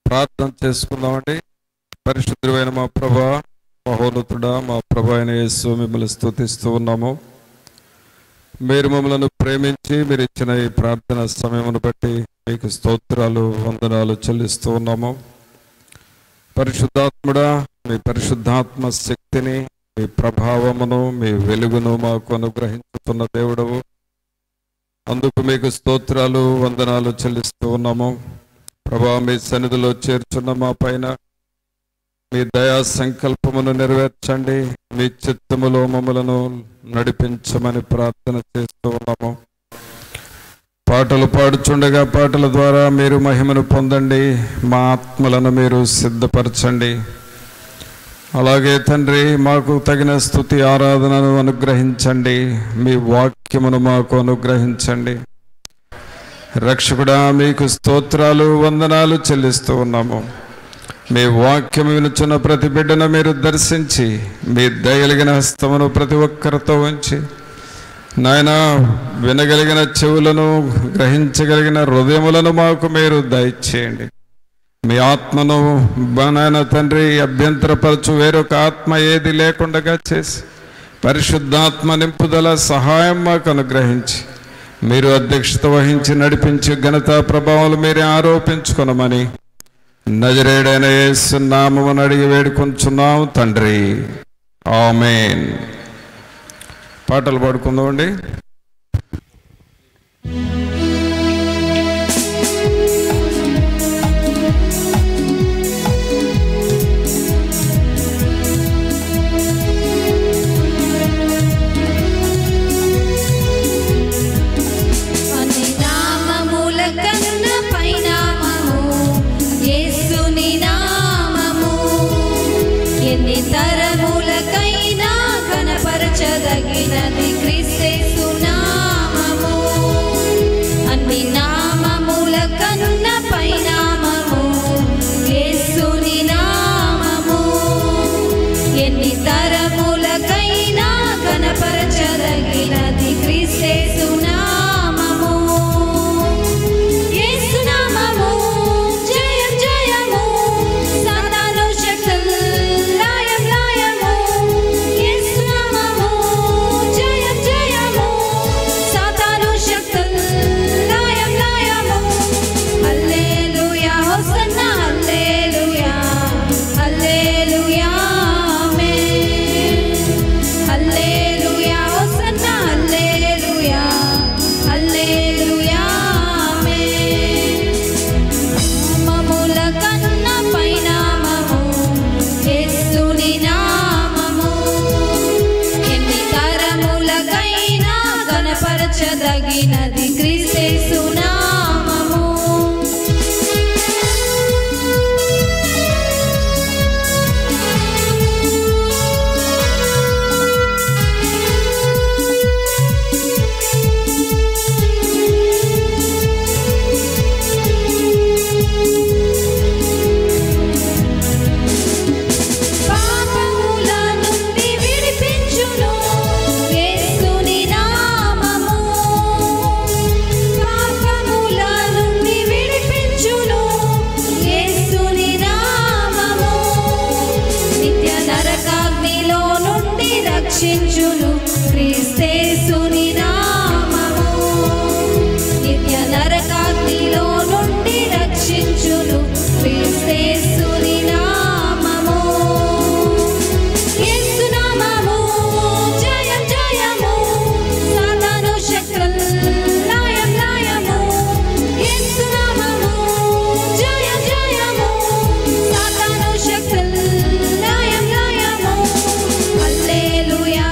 ప్రార్థన చేసుకుందామండి. పరిశుద్ధుడైన మా ప్రభువా, మహోన్నతుడా, మా ప్రభు అయిన యేసు, మిమ్మల్ని స్తుతిస్తూ ఉన్నాము. మీరు మమ్మల్ని ప్రేమించి మీరు ఇచ్చిన ఈ ప్రార్థన సమయమును బట్టి మీకు స్తోత్రాలు, వందనాలు చెల్లిస్తూ ఉన్నాము. పరిశుద్ధాత్ముడా, మీ పరిశుద్ధాత్మ శక్తిని, మీ ప్రభావమును, మీ వెలుగును మాకు అనుగ్రహించుతున్న దేవుడవు. అందుకు మీకు స్తోత్రాలు, వందనాలు చెల్లిస్తూ ఉన్నాము. ప్రభా, మీ సన్నిధిలో చేర్చున్న మా పైన మీ దయా సంకల్పమును నెరవేర్చండి. మీ చిత్తములో మమ్మలను నడిపించమని ప్రార్థన చేస్తూ ఉన్నాము. పాటలు పాడుచుండగా పాటల ద్వారా మీరు మహిమను పొందండి. మా ఆత్మలను మీరు సిద్ధపరచండి. అలాగే తండ్రి, మాకు తగిన స్తుతి ఆరాధనను అనుగ్రహించండి. మీ వాక్యమును మాకు అనుగ్రహించండి. రక్షకుడా, మీకు స్తోత్రాలు, వందనాలు చెల్లిస్తూ ఉన్నాము. మీ వాక్యం వినుచున్న ప్రతి బిడ్డను మీరు దర్శించి మీ దయగలిగిన హస్తమును ప్రతి ఒక్కరితో ఉంచి, నాయన, వినగలిగిన చెవులను, గ్రహించగలిగిన హృదయములను మాకు మీరు దయచేయండి. మీ ఆత్మను నాయన తండ్రి అభ్యంతరపరచు వేరొక ఆత్మ ఏది లేకుండా చేసి పరిశుద్ధాత్మ నింపుదల సహాయం మాకు అనుగ్రహించి మీరు అధ్యక్షత వహించి నడిపించి ఘనత ప్రభావాలు మీరే ఆరోపించుకొనమని నజరేయుడైన యేసు నామమున అడిగి వేడుకొంచున్నాం తండ్రి, ఆమేన్. పాటలు పాడుకుందామండి. తరములకైనా కనపరచదగినది క్రీస్తు నామము. అన్ని నామముల కన్న పైనామము యేసుని నామము. ఎన్ని తరములకైనా కనపరచదగినది క్రీస్తు నామము. యేసు నామము జయం జయము, సాతాను శక్తులు పరచదగినది క్రీస్తు నామము. పాపముల నుండి విడిపించును యేసుని నామము. పాపముల నుండి విడిపించును యేసుని నామము. నిత్య నరకాగ్నిలో నుండి రక్షించును క్రీస్తేసుని నామము. నిత్య నరకాగ్నిలో నుండి రక్షించును క్రీస్తేసుని నామము. యేసు నామము జయం జయము, సాతాను శక్తులు లయం లయము. యేసు నామము జయం జయము, సాతాను శక్తులు లయం లయము. హల్లెలూయా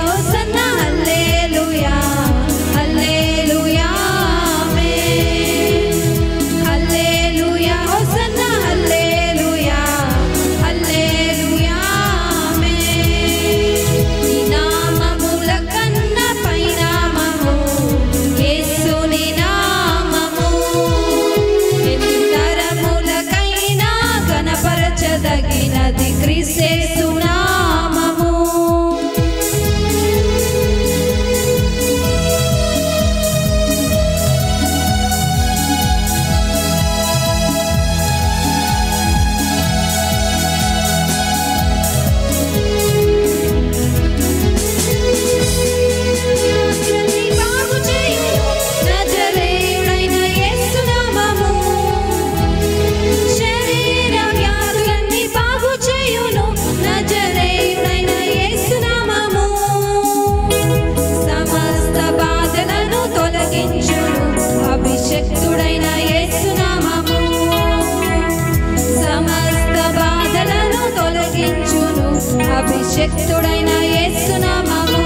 శక్తుడైన యేసు నామము,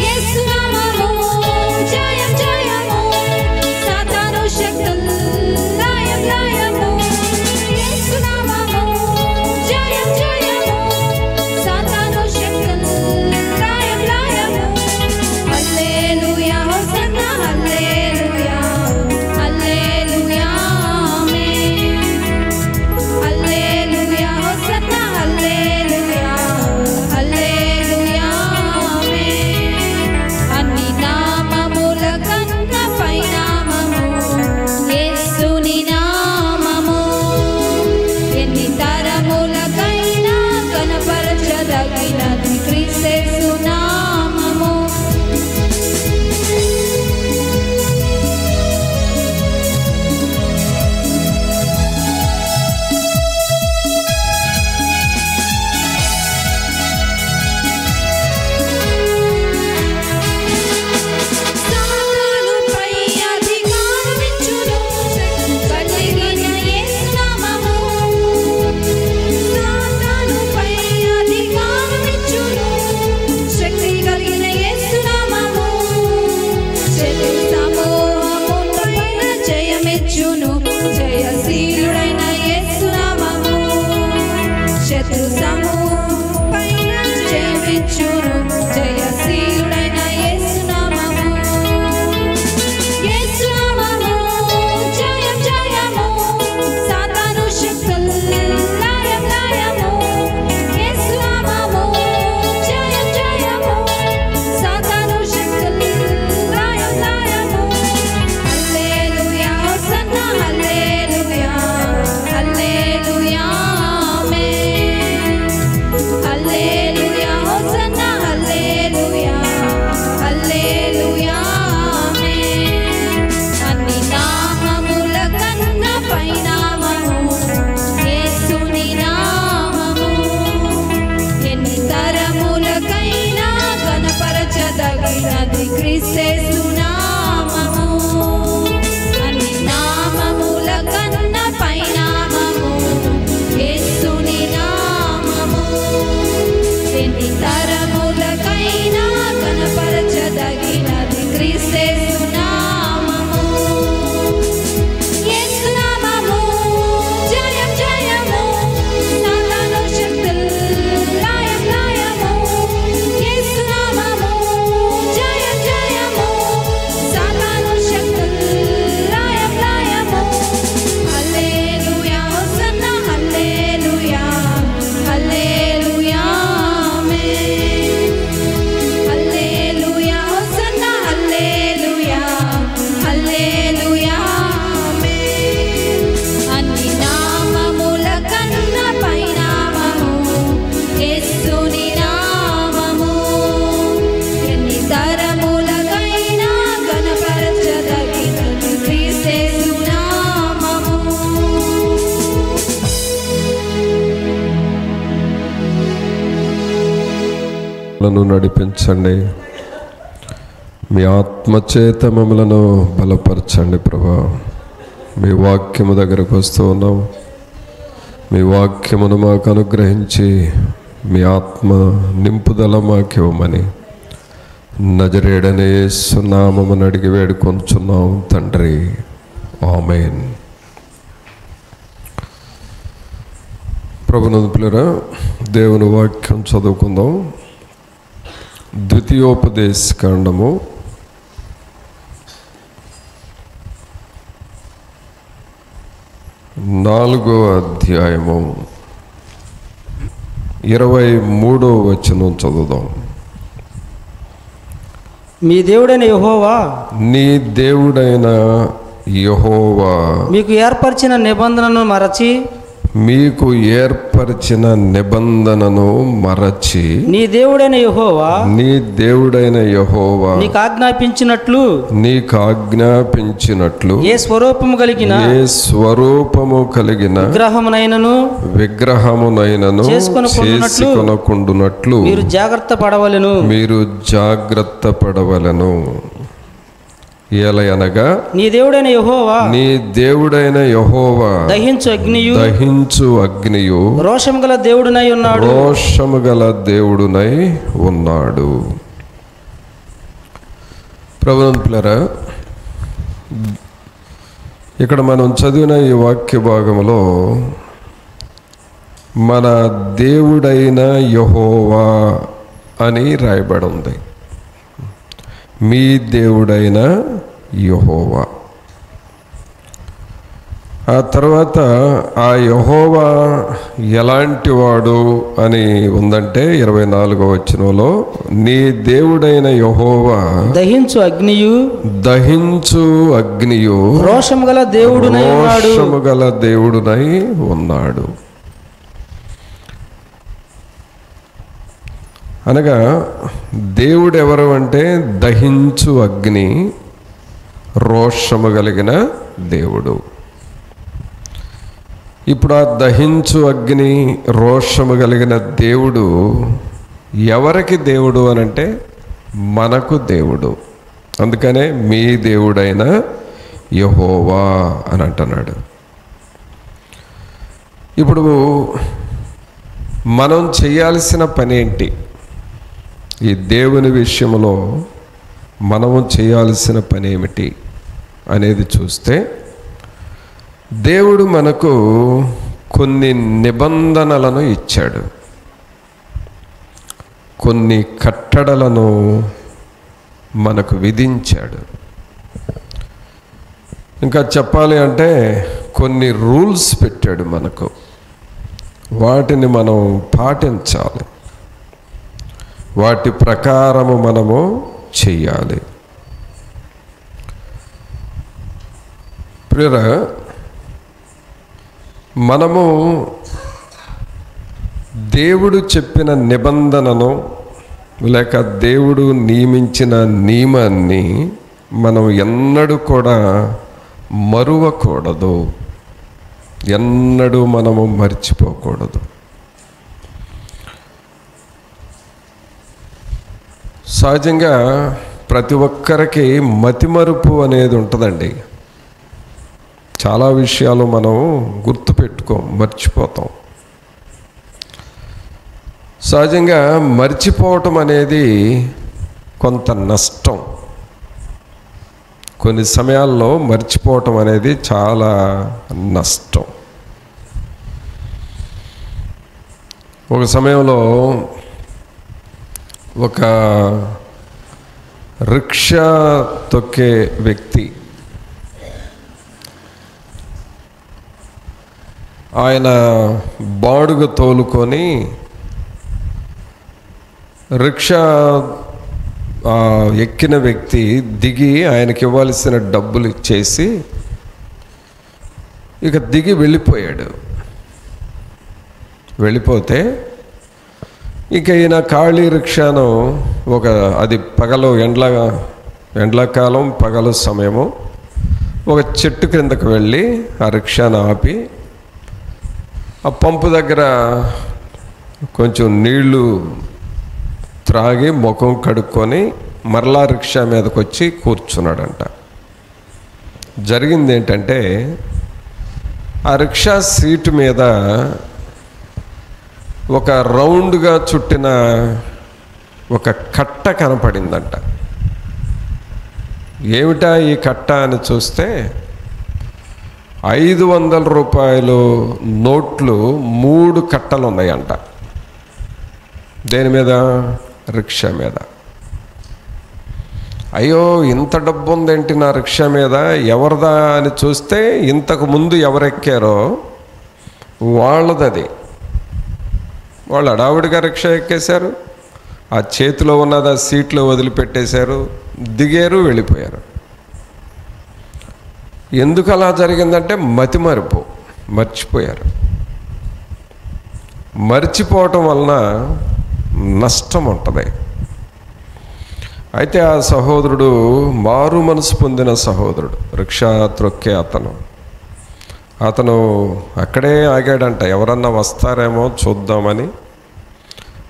యేసు నామము జయం జయము, సాతాను శక్తులు లయం లయము. యేసు నామము జయం జయము, సాతాను శక్తులు లయం లయము. హల్లెలూయా హోసన్నా హల్లెలూయా, హల్లెలూయా ఆమేన్. హల్లెలూయా హోసన్నా హల్లెలూయా, హల్లెలూయా ఆమేన్. అన్ని నామముల కన్నా పైనామము యేసుని నామము, ఎన్ని తరములకైనా కనపరచదగినది క్రీస్తు నామము. సాతానుపై అధికారమిచ్చును కలిగిన యేసు నామము, సాతానుపై అధికారమిచ్చును శక్తి కలిగిన యేసు నామము. శత్రు సమూహముపైన జయమిచ్చును జయశీలుడైన యేసు నామము, శత్రు సమూహముపైన జయమిచ్చును జయశీలుడైన యేసు నామము. యేసు నామము జయం జయము, సాతాను శక్తులు లయం లయము. యేసు నామము జయం జయము, సాతాను శక్తులు లయం లయము. హల్లెలూయా హోసన్నా హల్లెలూయా, హల్లెలూయా ఆమేన్. హల్లెలూయా హోసన్నా హల్లెలూయా, హల్లెలూయా ఆమేన్. అన్ని నామముల కన్నా పైనామము యేసుని నామము, ఎన్ని తరములకైనా కనపరచదగినది క్రీస్తు నామము. అన్ని నామముల కన్నా పైనామము యేసుని నామము, ఎన్ని తరములకైనా కనపరచదగినది క్రీస్తు నామము. యేసు నామము జయం జయము, సాతాను శక్తులు లయం లయము. యేసు నామము జయం జయము, సాతాను శక్తులు లయం లయము. హల్లెలూయా హోసన్నా హల్లెలూయా, హల్లెలూయా ఆమేన్. హల్లెలూయా హోసన్నా హల్లెలూయా, హల్లెలూయా ఆమేన్. అన్ని నామముల కన్నా పైనామము యేసుని నామము, ఎన్ని తరములకైనా కనపరచదగినది క్రీస్తు నామము. లను నడిపించండి, మీ ఆత్మచేత మమ్మలను బలపరచండి ప్రభా. మీ వాక్యము దగ్గరకు వస్తూ ఉన్నాం, మీ వాక్యమును మాకు అనుగ్రహించి మీ ఆత్మ నింపుదల మాకు ఇవ్వమని నజరేయుడైన యేసు నామమున అడిగి వేడుకొనుచున్నాం తండ్రి, ఆమేన్. ప్రభునందు పిల్లరా, దేవుని వాక్యం చదువుకుందాం. ద్వితీయోపదేశ కాండము 4వ అధ్యాయము 23వ వచనం చదువుదాం. మీ దేవుడైన యెహోవా, నీ దేవుడైన యెహోవా మీకు ఏర్పరిచిన నిబంధనను మరచి, మీకు ఏర్పరిచిన నిబంధనను మరచి, నీ దేవుడైన యెహోవా నీ దేవుడైన యెహోవా నీకు ఆజ్ఞాపించినట్లు ఏ స్వరూపము కలిగిన విగ్రహమునైనను చేసుకొనకుండునట్లు మీరు జాగ్రత్త పడవలెను. ఏలయనగా నీ దేవుడైన యెహోవా నీ దేవుడైన యెహోవా దహించు అగ్నియు రోషము గల దేవుడునై ఉన్నాడు. రోషము గల దేవుడునై ఉన్నాడు. ప్రభువులారా, ఇక్కడ మనం చదివిన ఈ వాక్య భాగంలో మన దేవుడైన యెహోవా అని రాయబడి ఉంది. మీ దేవుడైన యెహోవా. ఆ తర్వాత ఆ యెహోవా ఎలాంటి వాడు అని ఉందంటే 24వ వచనంలో నీ దేవుడైన యెహోవా దహించు అగ్నియు రోషము గల దేవుడునై ఉన్నాడు. అనగా దేవుడు ఎవరు అంటే దహించు అగ్ని, రోషము కలిగిన దేవుడు. ఇప్పుడు ఆ దహించు అగ్ని, రోషము కలిగిన దేవుడు ఎవరికి దేవుడు అని అంటే మనకు దేవుడు. అందుకనే మీ దేవుడైన యెహోవా అని అంటున్నాడు. ఇప్పుడు మనం చేయాల్సిన పని ఏంటి? ఈ దేవుని విషయంలో మనము చేయాల్సిన పని ఏమిటి అనేది చూస్తే, దేవుడు మనకు కొన్ని నిబంధనలను ఇచ్చాడు, కొన్ని కట్టడలను మనకు విధించాడు. ఇంకా చెప్పాలి అంటే కొన్ని రూల్స్ పెట్టాడు మనకు. వాటిని మనం పాటించాలి, వాటి ప్రకారము మనము చెయ్యాలి. ప్రియరా, మనము దేవుడు చెప్పిన నిబంధనను లేక దేవుడు నియమించిన నియమాన్ని మనం ఎన్నడూ కూడా మరువకూడదు, ఎన్నడూ మనము మర్చిపోకూడదు. సహజంగా ప్రతి ఒక్కరికి మతిమరుపు అనేది ఉంటుందండి. చాలా విషయాలు మనం గుర్తుపెట్టుకోం, మర్చిపోతాం. సహజంగా మర్చిపోవటం అనేది కొంత నష్టం. కొన్ని సమయాల్లో మర్చిపోవటం అనేది చాలా నష్టం. ఒక సమయంలో ఒక రిక్షా తొక్కే వ్యక్తి, ఆయన బాడుగ తోలుకొని రిక్షా ఎక్కిన వ్యక్తి దిగి ఆయనకి ఇవ్వాల్సిన డబ్బులు ఇచ్చేసి ఇక దిగి వెళ్ళిపోయాడు. వెళ్ళిపోతే ఇక ఈయన ఖాళీ రిక్షాను అది పగలు ఎండ్లకాలం పగలు సమయము ఒక చెట్టు క్రిందకు వెళ్ళి ఆ రిక్షాను ఆపి ఆ పంపు దగ్గర కొంచెం నీళ్లు త్రాగి ముఖం కడుక్కొని మరలా రిక్షా మీదకి వచ్చి కూర్చున్నాడంట. జరిగింది ఏంటంటే ఆ రిక్షా సీటు మీద ఒక రౌండ్గా చుట్టిన ఒక కట్ట కనపడిందంట. ఏమిటా ఈ కట్ట అని చూస్తే 500 రూపాయలు నోట్లు 3 కట్టలు ఉన్నాయంట. దేని మీద? రిక్షా మీద. అయ్యో, ఇంత డబ్బు ఉందేంటి నా రిక్షా మీద, ఎవరిదా అని చూస్తే ఇంతకు ముందు ఎవరెక్కారో వాళ్ళదది. వాళ్ళు హడావుడిగా రిక్షా ఎక్కేశారు, ఆ చేతిలో ఉన్నది ఆ సీట్లో వదిలిపెట్టేశారు, దిగారు, వెళ్ళిపోయారు. ఎందుకు అలా జరిగిందంటే మతిమరుపు, మర్చిపోయారు. మర్చిపోవటం వలన నష్టం ఉంటుంది. అయితే ఆ సహోదరుడు మారు మనసు పొందిన సహోదరుడు, రిక్షా త్రొక్కే అతను అక్కడే ఆగాడంట. ఎవరన్నా వస్తారేమో చూద్దామని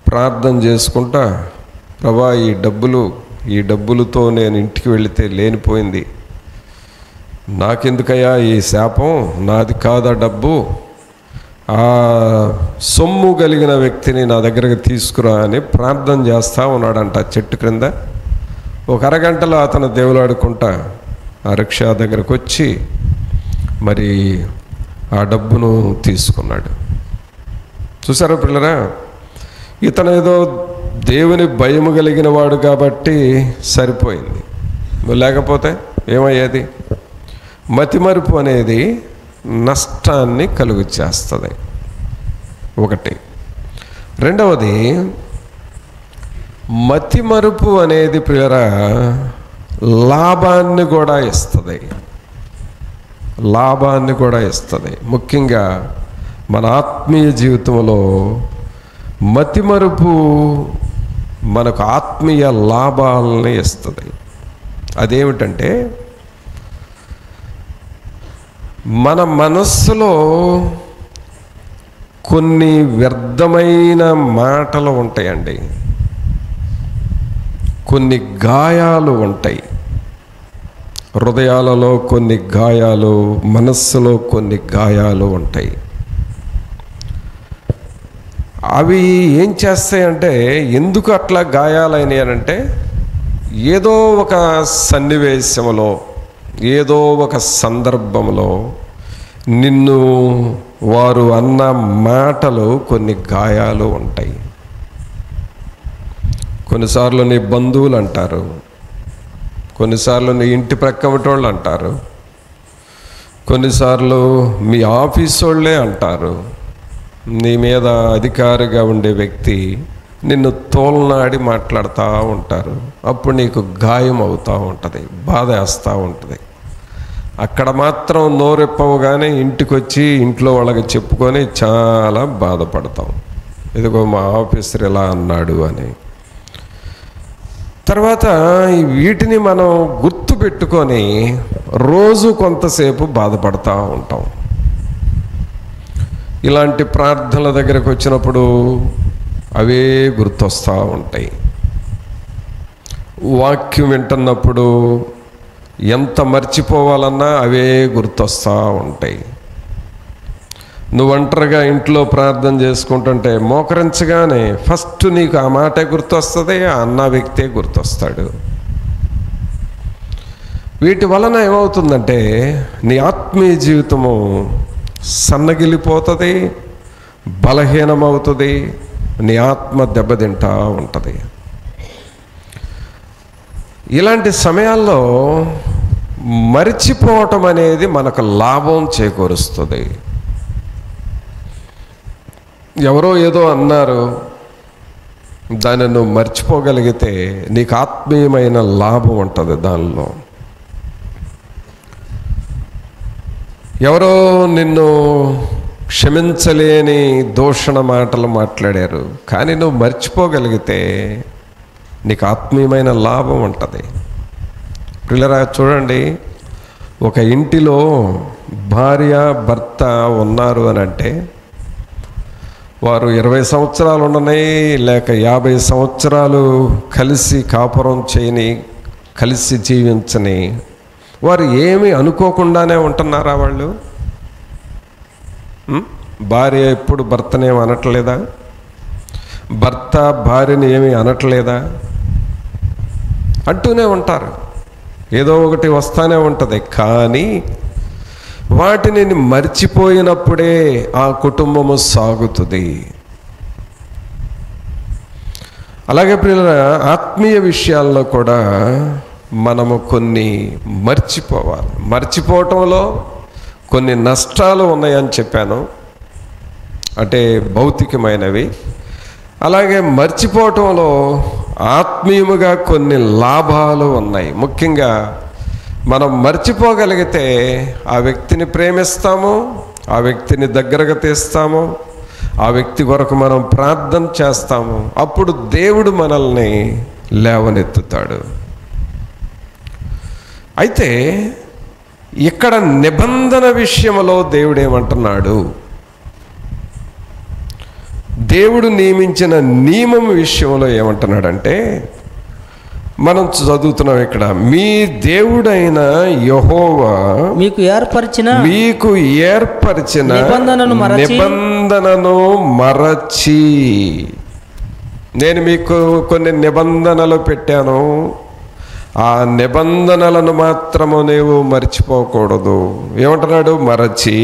ప్రార్థన చేసుకుంటా, ప్రభా ఈ డబ్బులు ఈ డబ్బులతో నేను ఇంటికి వెళితే లేనిపోయింది, నాకెందుకయ్యా ఈ శాపం, నాది కాదా డబ్బు, ఆ సొమ్ము కలిగిన వ్యక్తిని నా దగ్గరకు తీసుకురా అని ప్రార్థన చేస్తూ ఉన్నాడంట చెట్టు క్రింద. ఒక అరగంటలో అతను దేవులాడుకుంటా ఆ రిక్షా దగ్గరకు వచ్చి మరి ఆ డబ్బును తీసుకున్నాడు. చూసారా పిల్లరా, ఇతను ఏదో దేవుని భయము కలిగిన వాడు కాబట్టి సరిపోయింది, లేకపోతే ఏమయ్యేది? మతిమరుపు అనేది నష్టాన్ని కలుగు చేస్తుంది ఒకటి. రెండవది, మతిమరుపు అనేది ప్రియరా లాభాన్ని కూడా ఇస్తుంది, లాభాన్ని కూడా ఇస్తుంది. ముఖ్యంగా మన ఆత్మీయ జీవితంలో మతిమరుపు మనకు ఆత్మీయ లాభాలని ఇస్తుంది. అదేమిటంటే, మన మనస్సులో కొన్ని వ్యర్థమైన మాటలు ఉంటాయండి, కొన్ని గాయాలు ఉంటాయి. హృదయాలలో కొన్ని గాయాలు, మనస్సులో కొన్ని గాయాలు ఉంటాయి. అవి ఏం చేస్తాయంటే, ఎందుకు అట్లా గాయాలైనాయి అంటే, ఏదో ఒక సన్నివేశంలో, ఏదో ఒక సందర్భంలో నిన్ను వారు అన్న మాటలు కొన్ని గాయాలు ఉంటాయి. కొన్నిసార్లు నీ బంధువులు అంటారు, కొన్నిసార్లు నీ ఇంటి ప్రక్కమటోళ్ళు అంటారు, కొన్నిసార్లు మీ ఆఫీస్ వాళ్ళే అంటారు. నీ మీద అధికారిగా ఉండే వ్యక్తి నిన్ను తోలనాడి మాట్లాడుతూ ఉంటారు. అప్పుడు నీకు గాయం అవుతూ ఉంటుంది, బాధ వేస్తూ ఉంటుంది. అక్కడ మాత్రం నోరెప్పవుగానే ఇంటికి వచ్చి ఇంట్లో వాళ్ళకి చెప్పుకొని చాలా బాధపడతాం, ఇదిగో మా ఆఫీసర్ ఇలా అన్నాడు అని. తర్వాత వీటిని మనం గుర్తు పెట్టుకొని రోజు కొంతసేపు బాధపడతా ఉంటాం. ఇలాంటి ప్రార్థనల దగ్గరకు వచ్చినప్పుడు అవే గుర్తొస్తూ ఉంటాయి. వాక్యం వింటున్నప్పుడు ఎంత మర్చిపోవాలన్నా అవే గుర్తొస్తూ ఉంటాయి. నువ్వు ఒంటరిగా ఇంట్లో ప్రార్థన చేసుకుంటుంటే మోకరించగానే ఫస్ట్ నీకు ఆ మాటే గుర్తొస్తుంది, ఆ అన్న వ్యక్తే గుర్తొస్తాడు. వీటి వలన ఏమవుతుందంటే, నీ ఆత్మీయ జీవితము సన్నగిలిపోతుంది, బలహీనమవుతుంది, నీ ఆత్మ దెబ్బతింటా ఉంటుంది. ఇలాంటి సమయాల్లో మరిచిపోవటం అనేది మనకు లాభం చేకూరుస్తుంది. ఎవరో ఏదో అన్నారు, దాన్ని నువ్వు మర్చిపోగలిగితే నీకు ఆత్మీయమైన లాభం ఉంటుంది దానిలో. ఎవరో నిన్ను క్షమించలేని దూషణ మాటలు మాట్లాడారు, కానీ నువ్వు మర్చిపోగలిగితే నీకు ఆత్మీయమైన లాభం ఉంటుంది. పిల్లరా చూడండి, ఒక ఇంటిలో భార్య భర్త ఉన్నారు అని అంటే, వారు 20 సంవత్సరాలు ఉండని లేక 50 సంవత్సరాలు కలిసి కాపురం చేయని, కలిసి జీవించని వారు ఏమీ అనుకోకుండానే ఉంటున్నారా వాళ్ళు? భార్య ఎప్పుడు భర్తనేమి అనట్లేదా? భర్త భార్యని ఏమీ అనట్లేదా? అంటూనే ఉంటారు, ఏదో ఒకటి వస్తానే ఉంటుంది. కానీ వాటిని మర్చిపోయినప్పుడే ఆ కుటుంబము సాగుతుంది. అలాగే ప్రియుల ఆత్మీయ విషయాల్లో కూడా మనము కొన్ని మర్చిపోవాలి. మర్చిపోవటంలో కొన్ని నష్టాలు ఉన్నాయని చెప్పాను, అంటే భౌతికమైనవి. అలాగే మర్చిపోవటంలో ఆత్మీయముగా కొన్ని లాభాలు ఉన్నాయి. ముఖ్యంగా మనం మర్చిపోగలిగితే ఆ వ్యక్తిని ప్రేమిస్తాము, ఆ వ్యక్తిని దగ్గరగా తీస్తాము, ఆ వ్యక్తి కొరకు మనం ప్రార్థన చేస్తాము. అప్పుడు దేవుడు మనల్ని లేవనెత్తుతాడు. అయితే ఇక్కడ నిబంధన విషయంలో దేవుడు ఏమంటున్నాడు? దేవుడు నియమించిన నియమం విషయంలో ఏమంటున్నాడంటే, మనం చదువుతున్నాం ఇక్కడ, మీ దేవుడైన యెహోవా మీకు ఏర్పరిచిన నిబంధనను మరచి, నేను మీకు కొన్ని నిబంధనలు పెట్టాను, ఆ నిబంధనలను మాత్రము నీవు మర్చిపోకూడదు. ఏమంటున్నాడు? మరచి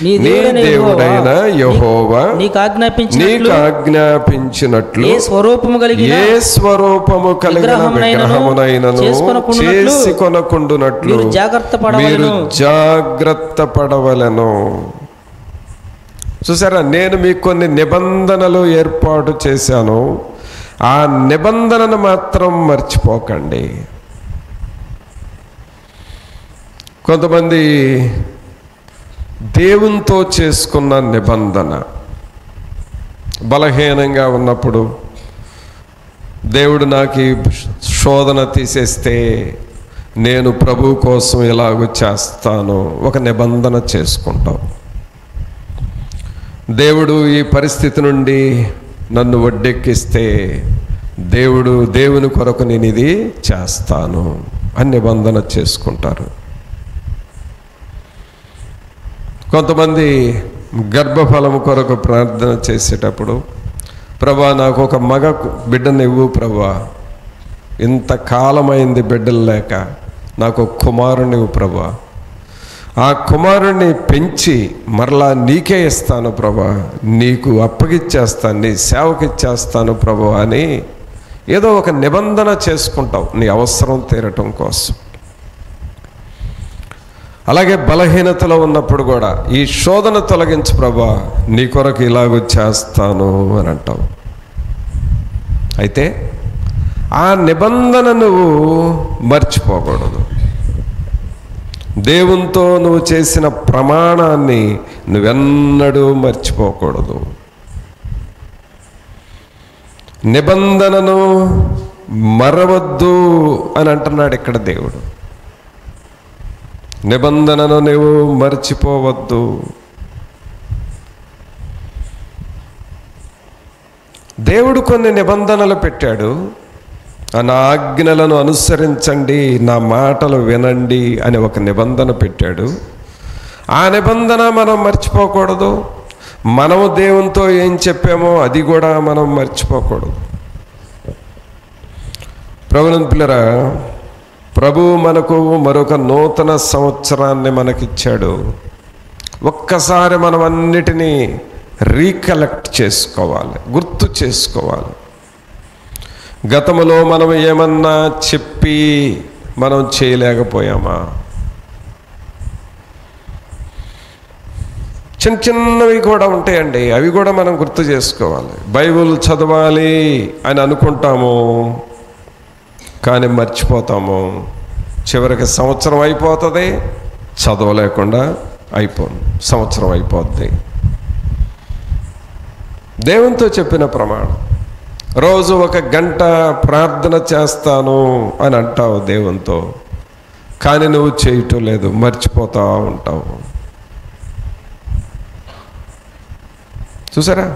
నీ దేవుడైన యెహోవా నీకు ఆజ్ఞాపించినట్లు ఏ స్వరూపము కలిగిన విగ్రహమునైనను చేసి కొనకుండునట్లు మీరు జాగ్రత్త పడవలెను. చూసారా, నేను మీకు కొన్ని నిబంధనలు ఏర్పాటు చేశాను, ఆ నిబంధనను మాత్రం మర్చిపోకండి. కొంతమంది దేవునితో చేసుకున్న నిబంధన, బలహీనంగా ఉన్నప్పుడు దేవుడు నాకు ఈ శోధన తీసేస్తే నేను ప్రభు కోసం ఇలాగ చేస్తాను, ఒక నిబంధన చేసుకుంటాం. దేవుడు ఈ పరిస్థితి నుండి నన్ను ఒడ్డెక్కిస్తే దేవుని కొరకు నేను ఇది చేస్తాను అని నిబంధన చేసుకుంటారు. కొంతమంది గర్భఫలము కొరకు ప్రార్థన చేసేటప్పుడు, ప్రభా నాకు ఒక మగ బిడ్డను ఇవ్వు ప్రభా, ఇంతకాలమైంది బిడ్డలు లేక నాకు కుమారుని ఇవ్వు ప్రభా, ఆ కుమారుణ్ణి పెంచి మరలా నీకే ఇస్తాను ప్రభా, నీకు అప్పగిచ్చేస్తాను, నీ సేవకిచ్చేస్తాను ప్రభా అని ఏదో ఒక నిబంధన చేసుకుంటావు నీ అవసరం తీరటం కోసం. అలాగే బలహీనతలో ఉన్నప్పుడు కూడా ఈ శోధన తొలగించు ప్రభా, నీ కొరకు ఇలాగ చేస్తాను అని అంటావు. అయితే ఆ నిబంధన నువ్వు మర్చిపోకూడదు. దేవునితో నువ్వు చేసిన ప్రమాణాన్ని నువ్వెన్నడూ మర్చిపోకూడదు. నిబంధనను మరవద్దు అని అంటున్నాడు ఇక్కడ దేవుడు. నిబంధనను నువ్వు మర్చిపోవద్దు. దేవుడు కొన్ని నిబంధనలు పెట్టాడు. నా ఆజ్ఞలను అనుసరించండి, నా మాటలు వినండి అని ఒక నిబంధన పెట్టాడు. ఆ నిబంధన మనం మర్చిపోకూడదు. మనము దేవునితో ఏం చెప్పామో అది కూడా మనం మర్చిపోకూడదు. ప్రభువుని పిల్లరా, ప్రభువు మనకు మరొక నూతన సంవత్సరాన్ని మనకిచ్చాడు. ఒక్కసారి మనం అన్నిటినీ రీకలెక్ట్ చేసుకోవాలి, గుర్తు చేసుకోవాలి. గతంలో మనం ఏమన్నా చెప్పి మనం చేయలేకపోయామా? చిన్న చిన్నవి కూడా ఉంటాయండి, అవి కూడా మనం గుర్తు చేసుకోవాలి. బైబిల్ చదవాలి అని అనుకుంటాము, కానీ మర్చిపోతాము. చివరికి సంవత్సరం అయిపోతుంది, చదవలేకుండా సంవత్సరం అయిపోద్ది. దేవునితో చెప్పిన ప్రమాణం, రోజు 1 గంట ప్రార్థన చేస్తాను అని అంటావు దేవునితో, కానీ నువ్వు చేయటం లేదు, మర్చిపోతూ ఉంటావు. చూసారా?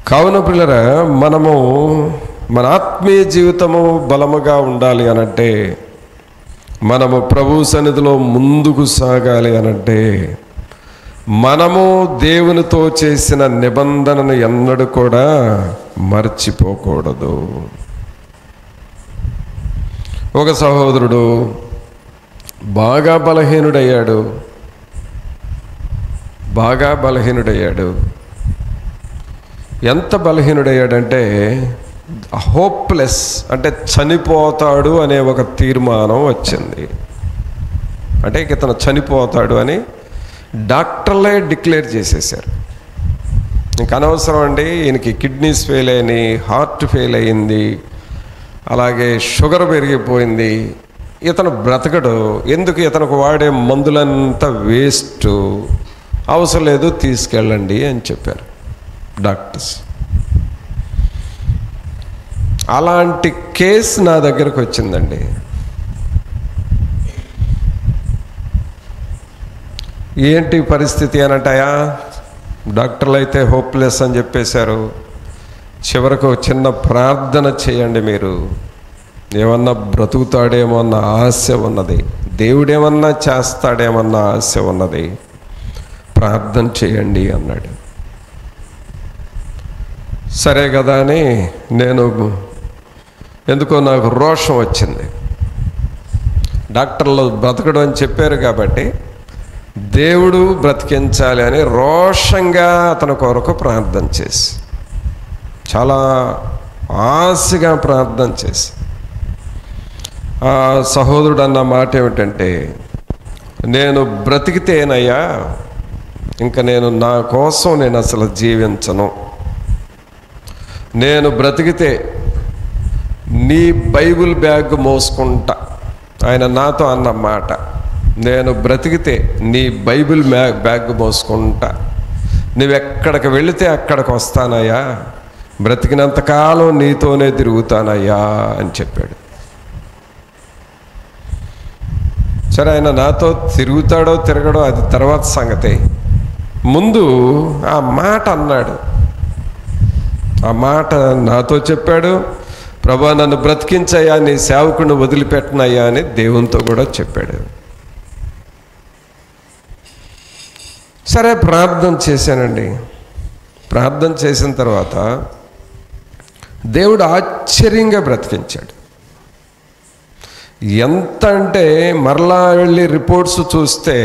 కావున పిల్లరా, మనము మన ఆత్మీయ జీవితము బలముగా ఉండాలి అనంటే, మనము ప్రభు సన్నిధిలో ముందుకు సాగాలి అనంటే, మనము దేవునితో చేసిన నిబంధనను ఎన్నడూ కూడా మర్చిపోకూడదు. ఒక సహోదరుడు బాగా బలహీనుడయ్యాడు. ఎంత బలహీనుడయ్యాడంటే, హోప్లెస్ అంటే చనిపోతాడు అనే ఒక తీర్మానం వచ్చింది. అంటే ఇతను చనిపోతాడు అని డాక్టర్లే డిక్లేర్ చేసేసారు. ఇంక అనవసరం అండి, ఈయనకి కిడ్నీస్ ఫెయిల్ అయినాయి, హార్ట్ ఫెయిల్ అయ్యింది, అలాగే షుగర్ పెరిగిపోయింది, ఇతను బ్రతకడు, ఎందుకు ఇతనికి వాడే మందులంతా వేస్ట్, అవసరం లేదు, తీసుకెళ్ళండి అని చెప్పారు డాక్టర్స్. అలాంటి కేసు నా దగ్గరకు వచ్చిందండి. ఏంటి పరిస్థితి అని అంటాయా, డాక్టర్లు అయితే హోప్లెస్ అని చెప్పేశారు. చివరకు చిన్న ప్రార్థన చేయండి మీరు, ఏమన్నా బ్రతుకుతాడేమో అన్న ఆశ ఉన్నది, దేవుడేమన్నా చేస్తాడేమన్న ఆశ ఉన్నది, ప్రార్థన చేయండి అన్నాడు. సరే కదా అని నేను ఎందుకో నాకు రోషం వచ్చింది. డాక్టర్లు బ్రతకడం అని చెప్పారు కాబట్టి దేవుడు బ్రతికించాలి అని రోషంగా అతని కొరకు ప్రార్థన చేసి, చాలా ఆశగా ప్రార్థన చేసి, ఆ సహోదరుడు అన్న మాట ఏమిటంటే, నేను బ్రతికితేనయ్యా ఇంకా నేను నా కోసం నేను అసలు జీవించను, నేను బ్రతికితే నీ బైబిల్ బ్యాగ్ మోసుకుంటా. ఆయన నాతో అన్న మాట, నేను బ్రతికితే నీ బైబిల్ బ్యాగ్ మోసుకుంటా, నువ్వెక్కడికి వెళితే అక్కడికి వస్తానయ్యా, బ్రతికినంతకాలం నీతోనే తిరుగుతానయ్యా అని చెప్పాడు. సరే, ఆయన నాతో తిరుగుతాడో తిరగడో అది తర్వాత సంగతి. ముందు ఆ మాట అన్నాడు, ఆ మాట నాతో చెప్పాడు, ప్రభా నన్ను బ్రతికించయ్యా, నీ సేవకుని వదిలిపెట్టనయ్యా అని దేవునితో కూడా చెప్పాడు. సరే, ప్రార్థన చేశానండి. ప్రార్థన చేసిన తర్వాత దేవుడు ఆశ్చర్యంగా బ్రతికించాడు. ఎంత అంటే మరలా వెళ్ళి రిపోర్ట్స్ చూస్తే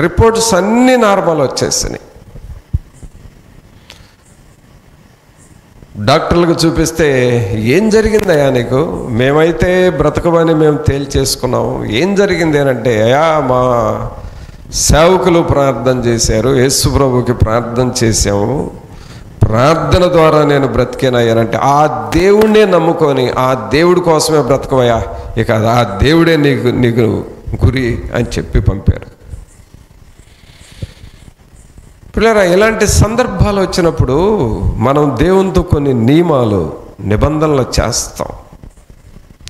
రిపోర్ట్స్ అన్నీ నార్మల్ వచ్చేసినాయి. డాక్టర్లకు చూపిస్తే ఏం జరిగిందయ్యా నీకు, మేమైతే బ్రతకమని మేము తేల్చేసుకున్నాము, ఏం జరిగింది అని అంటే, అయ్యా మా సేవకులు ప్రార్థన చేశారు, యేసు ప్రభుకి ప్రార్థన చేశాము, ప్రార్థన ద్వారా నేను బ్రతికేనయ్యానంటే ఆ దేవుడినే నమ్ముకొని ఆ దేవుడి కోసమే బ్రతకవయ్యా, ఇక ఆ దేవుడే నీకు గురి అని చెప్పి పంపారు. పిల్లరా, ఇలాంటి సందర్భాలు వచ్చినప్పుడు మనం దేవునితో కొన్ని నియమాలు నిబంధనలు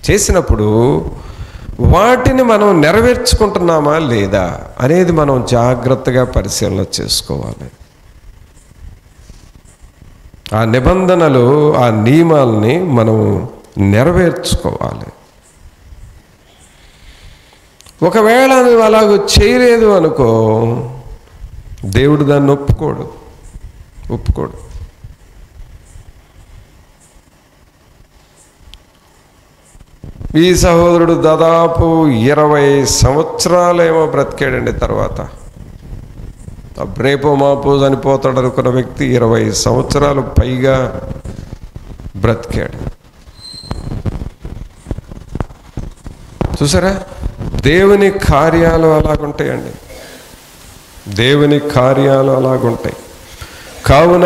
చేసినప్పుడు వాటిని మనం నెరవేర్చుకుంటున్నామా లేదా అనేది మనం జాగ్రత్తగా పరిశీలన చేసుకోవాలి. ఆ నిబంధనలు, ఆ నియమాలని మనం నెరవేర్చుకోవాలి. ఒకవేళ నువ్వు అలాగ చేయలేదు అనుకో, దేవుడు దాన్ని ఒప్పుకోడు. ఈ సహోదరుడు దాదాపు 20 సంవత్సరాలేమో బ్రతికాడండి. తర్వాత రేపో మాపో చనిపోతాడు అనుకున్న వ్యక్తి 20 సంవత్సరాలు పైగా బ్రతికాడు. చూసారా, దేవుని కార్యాలు అలాగుంటాయండి, దేవుని కార్యాలు అలాగుంటాయి. కావున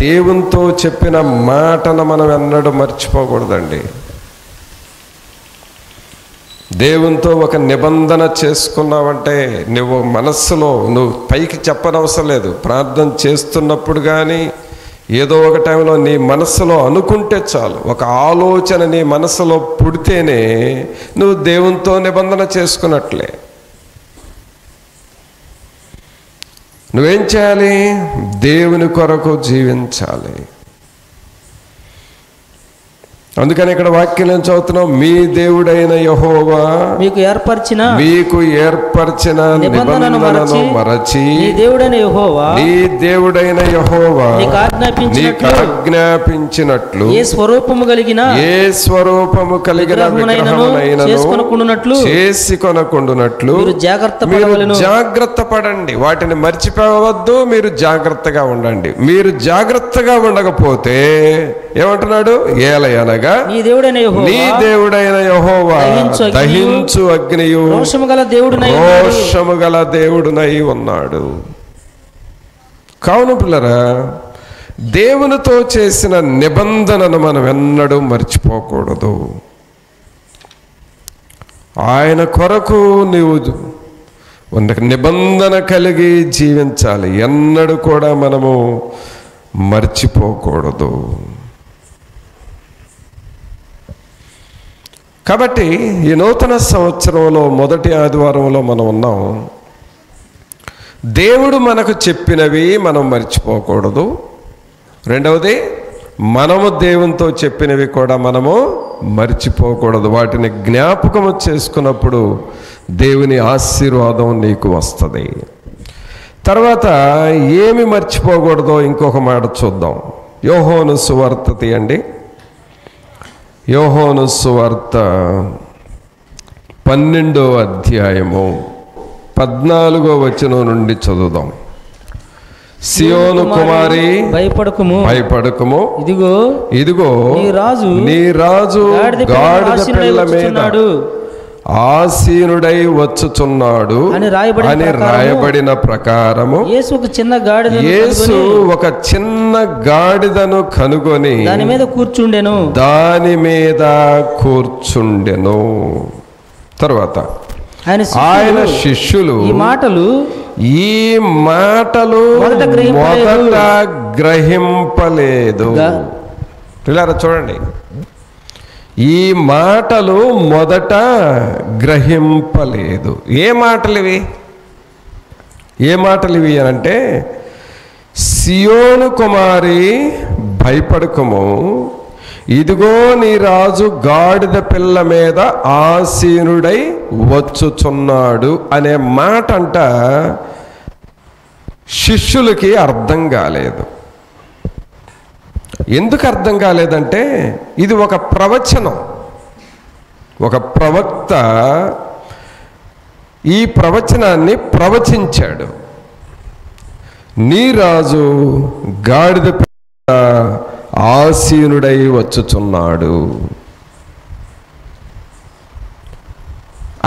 దేవునితో చెప్పిన మాటను మనం ఎన్నడూ మర్చిపోకూడదండి. దేవునితో ఒక నిబంధన చేసుకున్నావంటే నువ్వు మనస్సులో, నువ్వు పైకి చెప్పనవసరం లేదు, ప్రార్థన చేస్తున్నప్పుడు కానీ ఏదో ఒక టైంలో నీ మనస్సులో అనుకుంటే చాలు, ఒక ఆలోచన నీ మనస్సులో పుడితేనే నువ్వు దేవునితో నిబంధన చేసుకున్నట్లే. నువ్వేం చేయాలి? దేవుని కొరకు జీవించాలి. అందుకని ఇక్కడ వాక్యం చదువుతున్నాం, మీ దేవుడైన యెహోవా మీకు ఏర్పరిచిన నిబంధనను మరచి నీ దేవుడైన యెహోవా నీకు ఆజ్ఞాపించినట్లు ఏ స్వరూపము కలిగిన విగ్రహమునైనను చేసి కొనకుండునట్లు మీరు జాగ్రత్త పడండి. వాటిని మర్చిపోవద్దు, మీరు జాగ్రత్తగా ఉండండి. మీరు జాగ్రత్తగా ఉండకపోతే ఏమంటున్నాడు? ఏలయనగా నీ దేవుడైన యెహోవా దహించు అగ్నియు రోషము గల దేవుడునై ఉన్నాడు. కావున పిల్లరా, దేవునితో చేసిన నిబంధనను మనం ఎన్నడూ మర్చిపోకూడదు. ఆయన కొరకు నీవు నిబంధన కలిగి జీవించాలి, ఎన్నడూ కూడా మనము మర్చిపోకూడదు. కాబట్టి ఈ నూతన సంవత్సరంలో మొదటి ఆదివారంలో మనం ఉన్నాం. దేవుడు మనకు చెప్పినవి మనం మర్చిపోకూడదు. రెండవది, మనము దేవునితో చెప్పినవి కూడా మనము మర్చిపోకూడదు. వాటిని జ్ఞాపకము చేసుకున్నప్పుడు దేవుని ఆశీర్వాదం నీకు వస్తుంది. తర్వాత ఏమి మర్చిపోకూడదో ఇంకొక మాట చూద్దాం. యోహోను సువార్త తీయండి. యోహోను సువార్త 12వ అధ్యాయము 14వ వచనం నుండి చదువుదాం. సియోను కుమారి భయపడకుము, ఇదిగో నీ రాజు గాడిద పిల్ల మీద ఆసీనుడై వచ్చుచున్నాడు అని రాయబడిన ప్రకారము యేసు ఒక చిన్న గాడిదను కనుగొని దాని మీద కూర్చుండెను. తర్వాత ఆయన శిష్యులు ఈ మాటలు మొదట గ్రహింపలేదు. పిల్లారా చూడండి, ఈ మాటలు మొదట గ్రహింపలేదు. ఏ మాటలు ఇవి అంటే, సియోను కుమారి భయపడకుము, ఇదిగో నీ రాజు గాడిద పిల్ల మీద ఆసీనుడై వచ్చుచున్నాడు అనే మాట అంట శిష్యులకి అర్థం కాలేదు. ఎందుకు అర్థం కాలేదంటే, ఇది ఒక ప్రవచనం. ఒక ప్రవక్త ఈ ప్రవచనాన్ని ప్రవచించాడు. నీ రాజు గాడిద పిల్ల ఆసీనుడై వచ్చుచున్నాడు.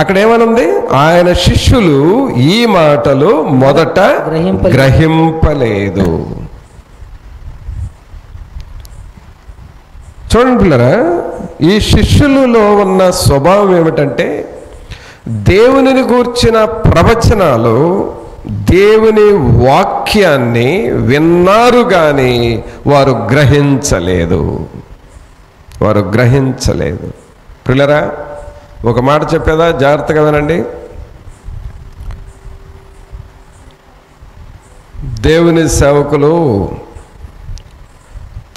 అక్కడ ఏమనుంది? ఆయన శిష్యులు ఈ మాటలు మొదట గ్రహింపలేదు. చూడండి పిల్లరా, ఈ శిష్యులలో ఉన్న స్వభావం ఏమిటంటే, దేవునిని గూర్చిన ప్రవచనాలు, దేవుని వాక్యాన్ని విన్నారు కానీ వారు గ్రహించలేదు. పిల్లరా, ఒక మాట చెప్పేదా, జాగ్రత్తగా వినండి. దేవుని సేవకులు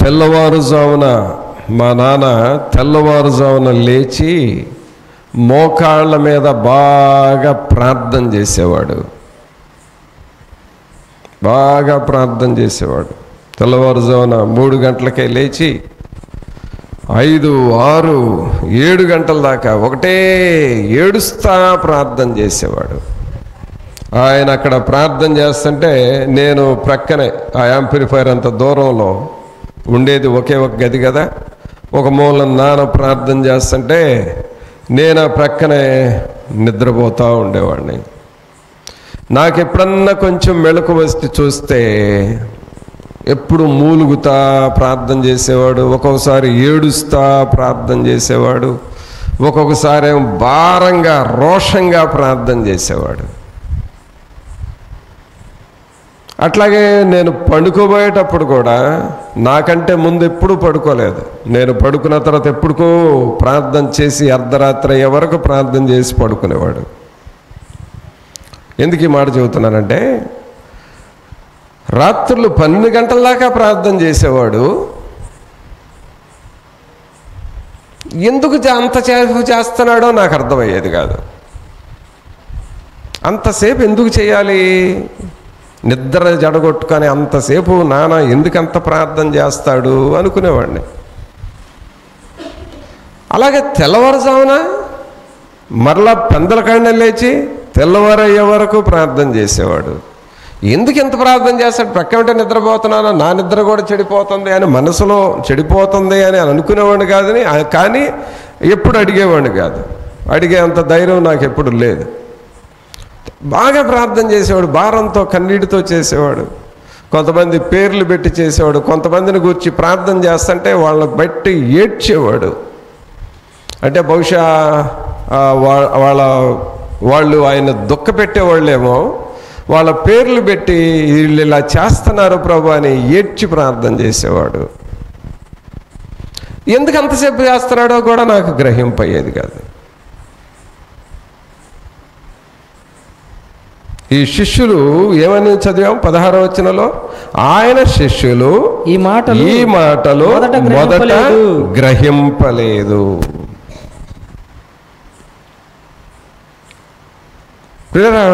తెల్లవారుజామున, మా నాన్న తెల్లవారుజామున లేచి మోకాళ్ళ మీద బాగా ప్రార్థన చేసేవాడు. తెల్లవారుజామున 3 గంటలకే లేచి 5, 6, 7 గంటల దాకా ఒకటే ఏడుస్తా ప్రార్థన చేసేవాడు. ఆయన అక్కడ ప్రార్థన చేస్తుంటే నేను ప్రక్కనే, ఆ యాంప్లిఫైర్ అంత దూరంలో ఉండేది ఒకే ఒక గది కదా, ఒక మూల నాన్న ప్రార్థన చేస్తుంటే నేను ఆ ప్రక్కనే నిద్రపోతూ ఉండేవాడిని. నాకు ఎప్పుడన్నా కొంచెం మెళుకు వచ్చి చూస్తే ఎప్పుడు మూలుగుతా ప్రార్థన చేసేవాడు, ఒక్కొక్కసారి ఏడుస్తా ప్రార్థన చేసేవాడు, ఒక్కొక్కసారి భారంగా రోషంగా ప్రార్థన చేసేవాడు. అట్లాగే నేను పడుకోబోయేటప్పుడు కూడా నాకంటే ముందు ఎప్పుడు పడుకోలేదు. నేను పడుకున్న తర్వాత ఎప్పుడుకో ప్రార్థన చేసి అర్ధరాత్రి అయ్యే వరకు ప్రార్థన చేసి పడుకునేవాడు. ఎందుకు ఈ మాట చెబుతున్నానంటే, రాత్రులు 12 గంటల దాకా ప్రార్థన చేసేవాడు. ఎందుకు అంతసేపు చేస్తున్నాడో నాకు అర్థమయ్యేది కాదు. అంతసేపు ఎందుకు చేయాలి? నిద్ర జడగొట్టుకొని అంతసేపు నాన్న ఎందుకంత ప్రార్థన చేస్తాడు అనుకునేవాడిని. అలాగే తెల్లవారుజామున మరలా పెందలకాడిన లేచి తెల్లవారయ్యే వరకు ప్రార్థన చేసేవాడు. ఎందుకు ఎంత ప్రార్థన చేస్తాడు? ప్రక్కన నిద్రపోతున్నాను, నా నిద్ర కూడా చెడిపోతుంది అని మనసులో చెడిపోతుంది అని అనుకునేవాడిని కాదని, కానీ ఎప్పుడు అడిగేవాడిని కాదు. అడిగే అంత ధైర్యం నాకు ఎప్పుడు లేదు. బాగా ప్రార్థన చేసేవాడు, భారంతో కన్నీటితో చేసేవాడు. కొంతమంది పేర్లు పెట్టి చేసేవాడు, కొంతమందిని గురించి ప్రార్థన చేస్తుంటే వాళ్ళని బట్టి ఏడ్చేవాడు. అంటే బహుశా వాళ్ళు ఆయన దుఃఖ పెట్టేవాళ్ళేమో, వాళ్ళ పేర్లు పెట్టి వీళ్ళు ఇలా చేస్తున్నారు ప్రభు అని ఏడ్చి ప్రార్థన చేసేవాడు. ఎందుకు అంతసేపు చేస్తున్నాడో కూడా నాకు గ్రహింపయ్యేది కాదు. ఈ శిష్యులు ఏమని చదివాం 16వ వచనంలో, ఆయన శిష్యులు ఈ మాటలు మొదట గ్రహింపలేదు. ప్రియరా,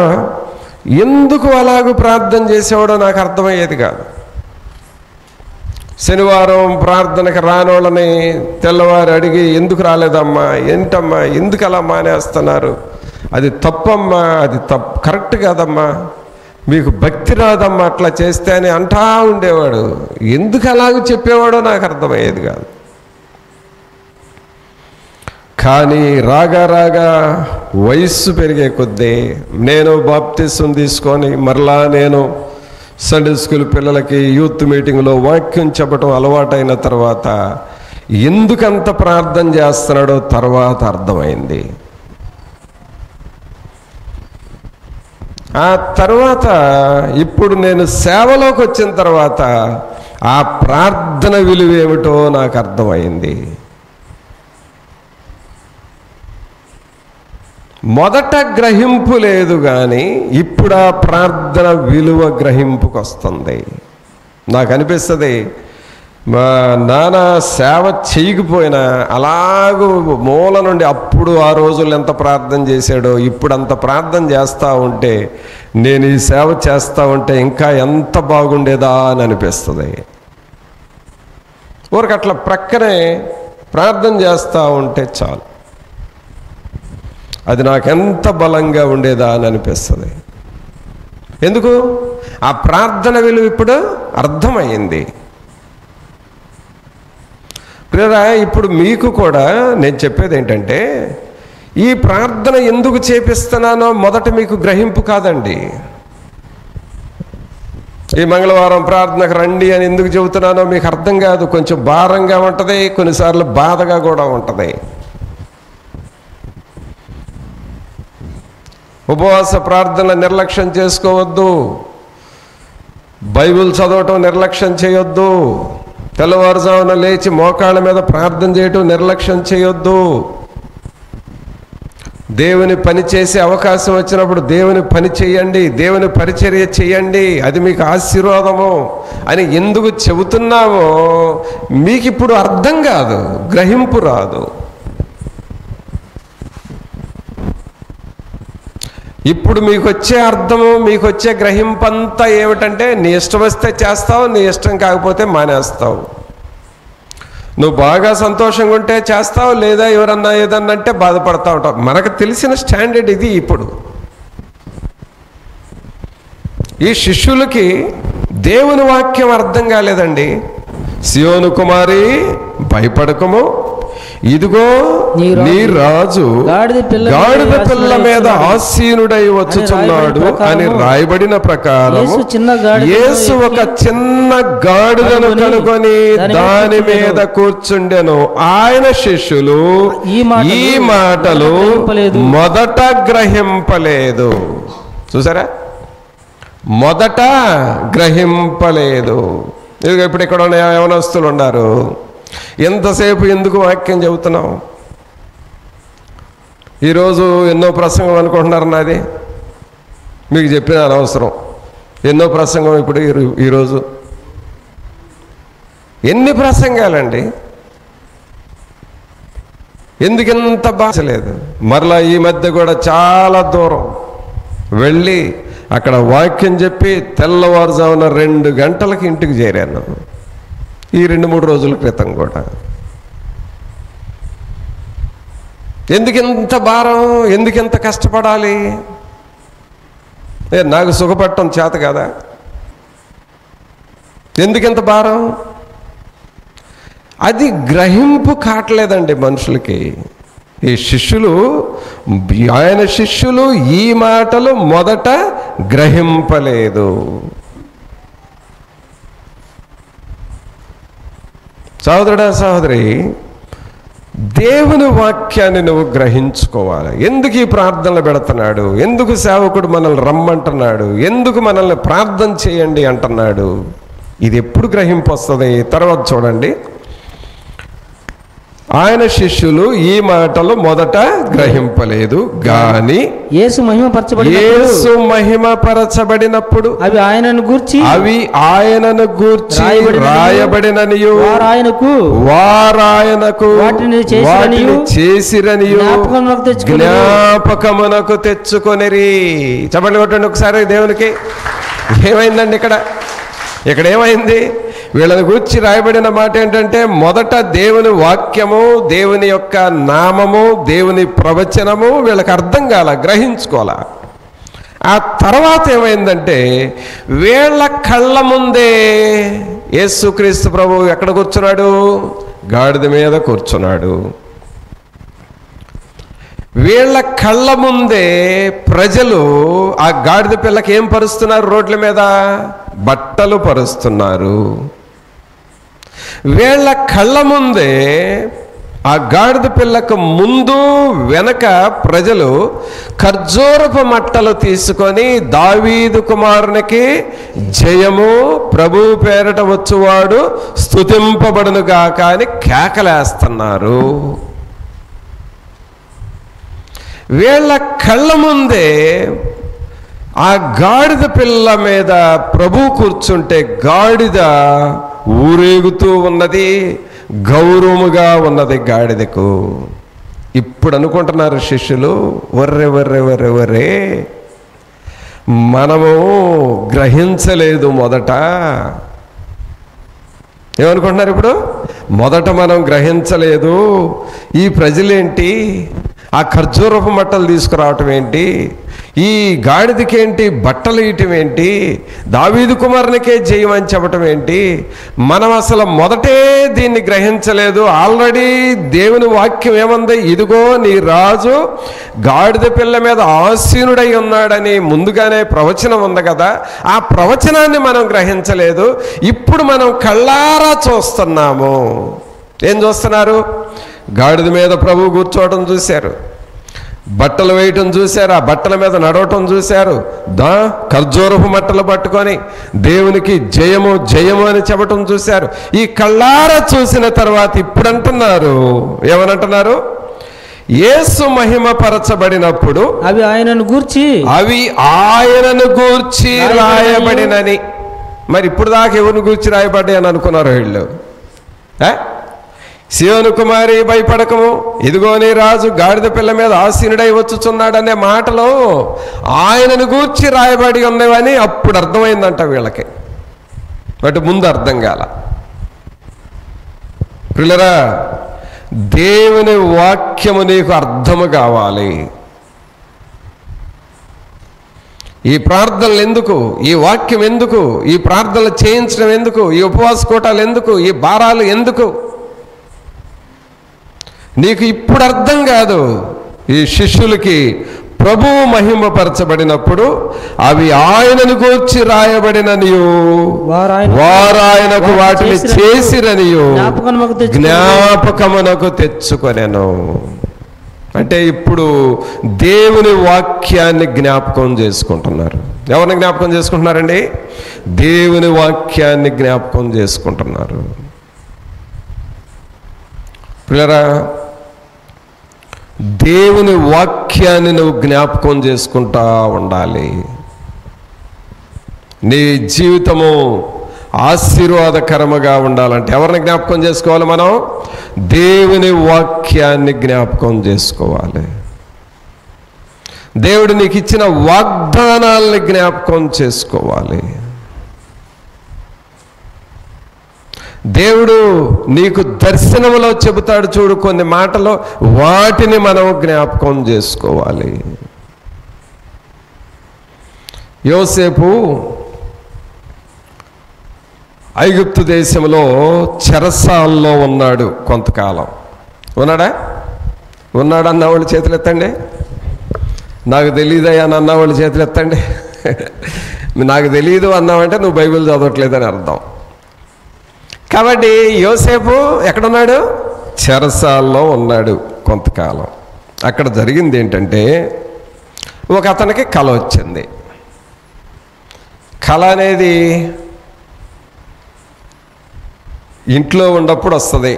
ఎందుకు అలాగూ ప్రార్థన చేసేవాడో నాకు అర్థమయ్యేది కాదు. శనివారం ప్రార్థనకి రానోళ్ళని తెల్లవారు అడిగి, ఎందుకు రాలేదమ్మా, ఏంటమ్మా, ఎందుకు అలా మానేస్తున్నారు, అది తప్పమ్మా, అది కరెక్ట్ కాదమ్మా, మీకు భక్తి రాదమ్మా అట్లా చేస్తే అని అంటా ఉండేవాడు. ఎందుకు అలాగ చెప్పేవాడో నాకు అర్థమయ్యేది కాదు. కానీ రాగా రాగా వయస్సు పెరిగే కొద్దీ నేను బాప్తిసం తీసుకొని మరలా నేను సండే స్కూల్ పిల్లలకి యూత్ మీటింగ్లో వాక్యం చెప్పడం అలవాటైన తర్వాత ఎందుకంత ప్రార్థన చేస్తున్నాడో తర్వాత అర్థమైంది. ఆ తర్వాత ఇప్పుడు నేను సేవలోకి వచ్చిన తర్వాత ఆ ప్రార్థన విలువ ఏమిటో నాకు అర్థమైంది. మొదట గ్రహింపు లేదు, కానీ ఇప్పుడు ఆ ప్రార్థన విలువ గ్రహింపుకు వస్తుంది. నాకు అనిపిస్తుంది, మా నాన్న సేవ చేయకపోయినా అలాగూ మూల నుండి అప్పుడు ఆ రోజుల్లో ఎంత ప్రార్థన చేశాడో ఇప్పుడు అంత ప్రార్థన చేస్తూ ఉంటే, నేను ఈ సేవ చేస్తూ ఉంటే ఇంకా ఎంత బాగుండేదా అని అనిపిస్తుంది. ఊరికి అట్లా ప్రక్కనే ప్రార్థన చేస్తూ ఉంటే చాలు, అది నాకెంత బలంగా ఉండేదా అని అనిపిస్తుంది. ఎందుకు? ఆ ప్రార్థన విలువ ఇప్పుడు అర్థమైంది. ప్రియరా, ఇప్పుడు మీకు కూడా నేను చెప్పేది ఏంటంటే, ఈ ప్రార్థన ఎందుకు చేపిస్తున్నానో మొదట మీకు గ్రహింపు కాదండి. ఈ మంగళవారం ప్రార్థనకు రండి అని ఎందుకు చెబుతున్నానో మీకు అర్థం కాదు. కొంచెం భారంగా ఉంటుంది, కొన్నిసార్లు బాధగా కూడా ఉంటుంది. ఉపవాస ప్రార్థన నిర్లక్ష్యం చేసుకోవద్దు, బైబిల్ చదవటం నిర్లక్ష్యం చేయొద్దు, తెల్లవారుజామున లేచి మోకాళ్ళ మీద ప్రార్థన చేయటం నిర్లక్ష్యం చేయొద్దు. దేవుని పని చేసే అవకాశం వచ్చినప్పుడు దేవుని పని చేయండి, దేవుని పరిచర్య చేయండి, అది మీకు ఆశీర్వాదము అని ఎందుకు చెబుతున్నామో మీకు ఇప్పుడు అర్థం కాదు, గ్రహింపు రాదు. ఇప్పుడు మీకు వచ్చే అర్థము, మీకు వచ్చే గ్రహింపు అంతా ఏమిటంటే, నీ ఇష్టం వస్తే చేస్తావు, నీ ఇష్టం కాకపోతే మానేస్తావు. నువ్వు బాగా సంతోషంగా ఉంటే చేస్తావు, లేదా ఎవరన్నా ఏదన్నా అంటే బాధపడతా ఉంటావు. మనకు తెలిసిన స్టాండర్డ్ ఇది. ఇప్పుడు ఈ శిష్యులకి దేవుని వాక్యం అర్థం కాలేదండి. సియోను కుమారి భయపడకము, ఇదిగో నీ రాజు గాడిద పిల్ల మీద ఆసీనుడై వచ్చుచున్నాడు అని రాయబడిన ప్రకారం యేసు ఒక చిన్న గాడిదను కనుగొని దాని మీద కూర్చుండెను. ఆయన శిష్యులు ఈ మాటలు మొదట గ్రహింపలేదు. చూసారా, మొదట గ్రహింపలేదు. ఇప్పుడు ఇక్కడ యవనస్తులు ఉన్నారు, ఎంతసేపు ఎందుకు వాక్యం చెబుతున్నావు? ఈరోజు ఎన్నో ప్రసంగం అనుకుంటున్నారు, నాది మీకు చెప్పిన అనవసరం. ఎన్నో ప్రసంగం ఇప్పుడు ఈరోజు ఎన్ని ప్రసంగాలండి, ఎందుకెంత బాధలేదు. మరలా ఈ మధ్య కూడా చాలా దూరం వెళ్ళి అక్కడ వాక్యం చెప్పి తెల్లవారుజామున 2 గంటలకి ఇంటికి చేరాను. ఈ 2-3 రోజుల క్రితం కూడా. ఎందుకెంత భారం, ఎందుకెంత కష్టపడాలి? నాకు సుఖపడటం చేత కదా, ఎందుకెంత భారం? అది గ్రహింపు కావట్లేదండి మనుషులకి. ఈ శిష్యులు, ఆయన శిష్యులు ఈ మాటలు మొదట గ్రహింపలేదు. సహోదరుడా, సహోదరి, దేవుని వాక్యాన్ని నువ్వు గ్రహించుకోవాలి. ఎందుకు ఈ ప్రార్థనలు పెడుతున్నాడు, ఎందుకు సేవకుడు మనల్ని రమ్మంటున్నాడు, ఎందుకు మనల్ని ప్రార్థన చేయండి అంటున్నాడు, ఇది ఎప్పుడు గ్రహింపు వస్తుంది? తర్వాత చూడండి, ఆయన శిష్యులు ఈ మాటలు మొదట గ్రహింపలేదు గాని యేసు మహిమపరచబడినప్పుడు అవి ఆయనను గూర్చి రాయబడిననియు వారాయనకు వాటిని చేసిరనియు జ్ఞాపకమునకు తెచ్చుకొనిరి. చెప్పండి కొట్టండి ఒకసారి దేవునికి. ఏమైందండి ఇక్కడ ఏమైంది? వీళ్ళని గురించి రాయబడిన మాట ఏంటంటే, మొదట దేవుని వాక్యము, దేవుని యొక్క నామము, దేవుని ప్రవచనము వీళ్ళకి అర్థం కాల, గ్రహించుకోవాల. ఆ తర్వాత ఏమైందంటే, వీళ్ళ కళ్ళ ముందే యేసుక్రీస్తు ప్రభువు ఎక్కడ కూర్చున్నాడు? గాడిద మీద కూర్చున్నాడు. వీళ్ళ కళ్ళ ముందే ప్రజలు ఆ గాడిద పిల్లకి ఏం పరుస్తున్నారు? రోడ్ల మీద బట్టలు పరుస్తున్నారు. వీళ్ళ కళ్ళ ముందే ఆ గాడిద పిల్లకు ముందు వెనక ప్రజలు ఖర్జూరపు మట్టలు తీసుకొని దావీదు కుమారునికి జయము, ప్రభు పేరట వచ్చువాడు స్తుతింపబడునుగాక అని కేకలేస్తున్నారు. వీళ్ళ కళ్ళ ముందే ఆ గాడిద పిల్ల మీద ప్రభు కూర్చుంటే గాడిద ఊరేగుతూ ఉన్నది, గౌరవముగా ఉన్నది గాడిదకు. ఇప్పుడు అనుకుంటున్నారు శిష్యులు, వర్రే మనము గ్రహించలేదు మొదట. ఏమనుకుంటున్నారు ఇప్పుడు? మొదట మనం గ్రహించలేదు. ఈ ప్రజలేంటి ఆ ఖర్జూరపు మట్టలు తీసుకురావటం ఏంటి? ఈ గాడిదకేంటి బట్టలు ఇయటం ఏంటి? దావీదు కుమారునికే జయమని చెప్పటం ఏంటి? మనం అసలు మొదటే దీన్ని గ్రహించలేదు. ఆల్రెడీ దేవుని వాక్యం ఏమంది? ఇదిగో నీ రాజు గాడిద పిల్ల మీద ఆసీనుడై ఉన్నాడని ముందుగానే ప్రవచనం ఉంది కదా, ఆ ప్రవచనాన్ని మనం గ్రహించలేదు. ఇప్పుడు మనం కళ్ళారా చూస్తున్నాము. ఏం చూస్తున్నారు? గాడిద మీద ప్రభు కూర్చోవటం చూశారు, బట్టలు వేయటం చూశారు, ఆ బట్టల మీద నడవటం చూశారు, ఖర్జూరపు మట్టలు పట్టుకొని దేవునికి జయము జయము అని చెప్పటం చూశారు. ఈ కళ్ళారా చూసిన తర్వాత ఇప్పుడు అంటున్నారు, ఏమనంటున్నారు? యేసు మహిమపరచబడినప్పుడు అవి ఆయనను గూర్చి రాయబడినని. మరి ఇప్పుడు దాకా ఎవరిని గూర్చి రాయబడ్డాయి అని అనుకున్నారు వీళ్ళు? సీయోను కుమారి భయపడకము, ఇదిగో నీ రాజు గాడిద పిల్ల మీద ఆసీనుడై వచ్చుచున్నాడనే మాటలో ఆయనను గూర్చి రాయబడి ఉన్నవని అప్పుడు అర్థమైందంట వీళ్ళకి. బట్ ముందు అర్థం కాల. పిల్లరా, దేవుని వాక్యము నీకు అర్థము కావాలి. ఈ ప్రార్థనలు ఎందుకు? ఈ వాక్యం ఎందుకు? ఈ ప్రార్థనలు చేయించడం ఎందుకు? ఈ ఉపవాస కూటాలు ఎందుకు? ఈ భారాలు ఎందుకు? నీకు ఇప్పుడు అర్థం కాదు. ఈ శిష్యులకి ప్రభువు మహిమపరచబడినప్పుడు అవి ఆయనను గూర్చి రాయబడిననియు వారాయనకు వాటిని చేసిరనియు జ్ఞాపకమునకు తెచ్చుకొనెను. అంటే ఇప్పుడు దేవుని వాక్యాన్ని జ్ఞాపకం చేసుకుంటున్నారు. ఎవరిని జ్ఞాపకం చేసుకుంటున్నారండి? దేవుని వాక్యాన్ని జ్ఞాపకం చేసుకుంటున్నారు. పిల్లరా, దేవుని వాక్యాన్ని నువ్వు జ్ఞాపకం చేసుకుంటా ఉండాలి. నీ జీవితము ఆశీర్వాదకరముగా ఉండాలంటే ఎవరిని జ్ఞాపకం చేసుకోవాలి? మనం దేవుని వాక్యాన్ని జ్ఞాపకం చేసుకోవాలి. దేవుడు నీకు ఇచ్చిన వాగ్దానాల్ని జ్ఞాపకం చేసుకోవాలి. దేవుడు నీకు దర్శనములో చెబుతాడు చూడు కొన్ని మాటలు, వాటిని మనం జ్ఞాపకం చేసుకోవాలి. యోసేపు ఐగుప్తు దేశంలో చెరసాల్లో ఉన్నాడు కొంతకాలం. ఉన్నాడా అన్నవాళ్ళు చేతులు ఎత్తండి. నాకు తెలియదయ్యా అని అన్నవాళ్ళు చేతులు ఎత్తండి. నాకు తెలియదు అన్నావంటే నువ్వు బైబిల్ చదవట్లేదని అర్థం. కాబట్టి యోసేపు ఎక్కడున్నాడు? చెరసాల్లో ఉన్నాడు కొంతకాలం. అక్కడ జరిగింది ఏంటంటే, ఒక అతనికి కల వచ్చింది. కల అనేది ఇంట్లో ఉన్నప్పుడు వస్తుంది,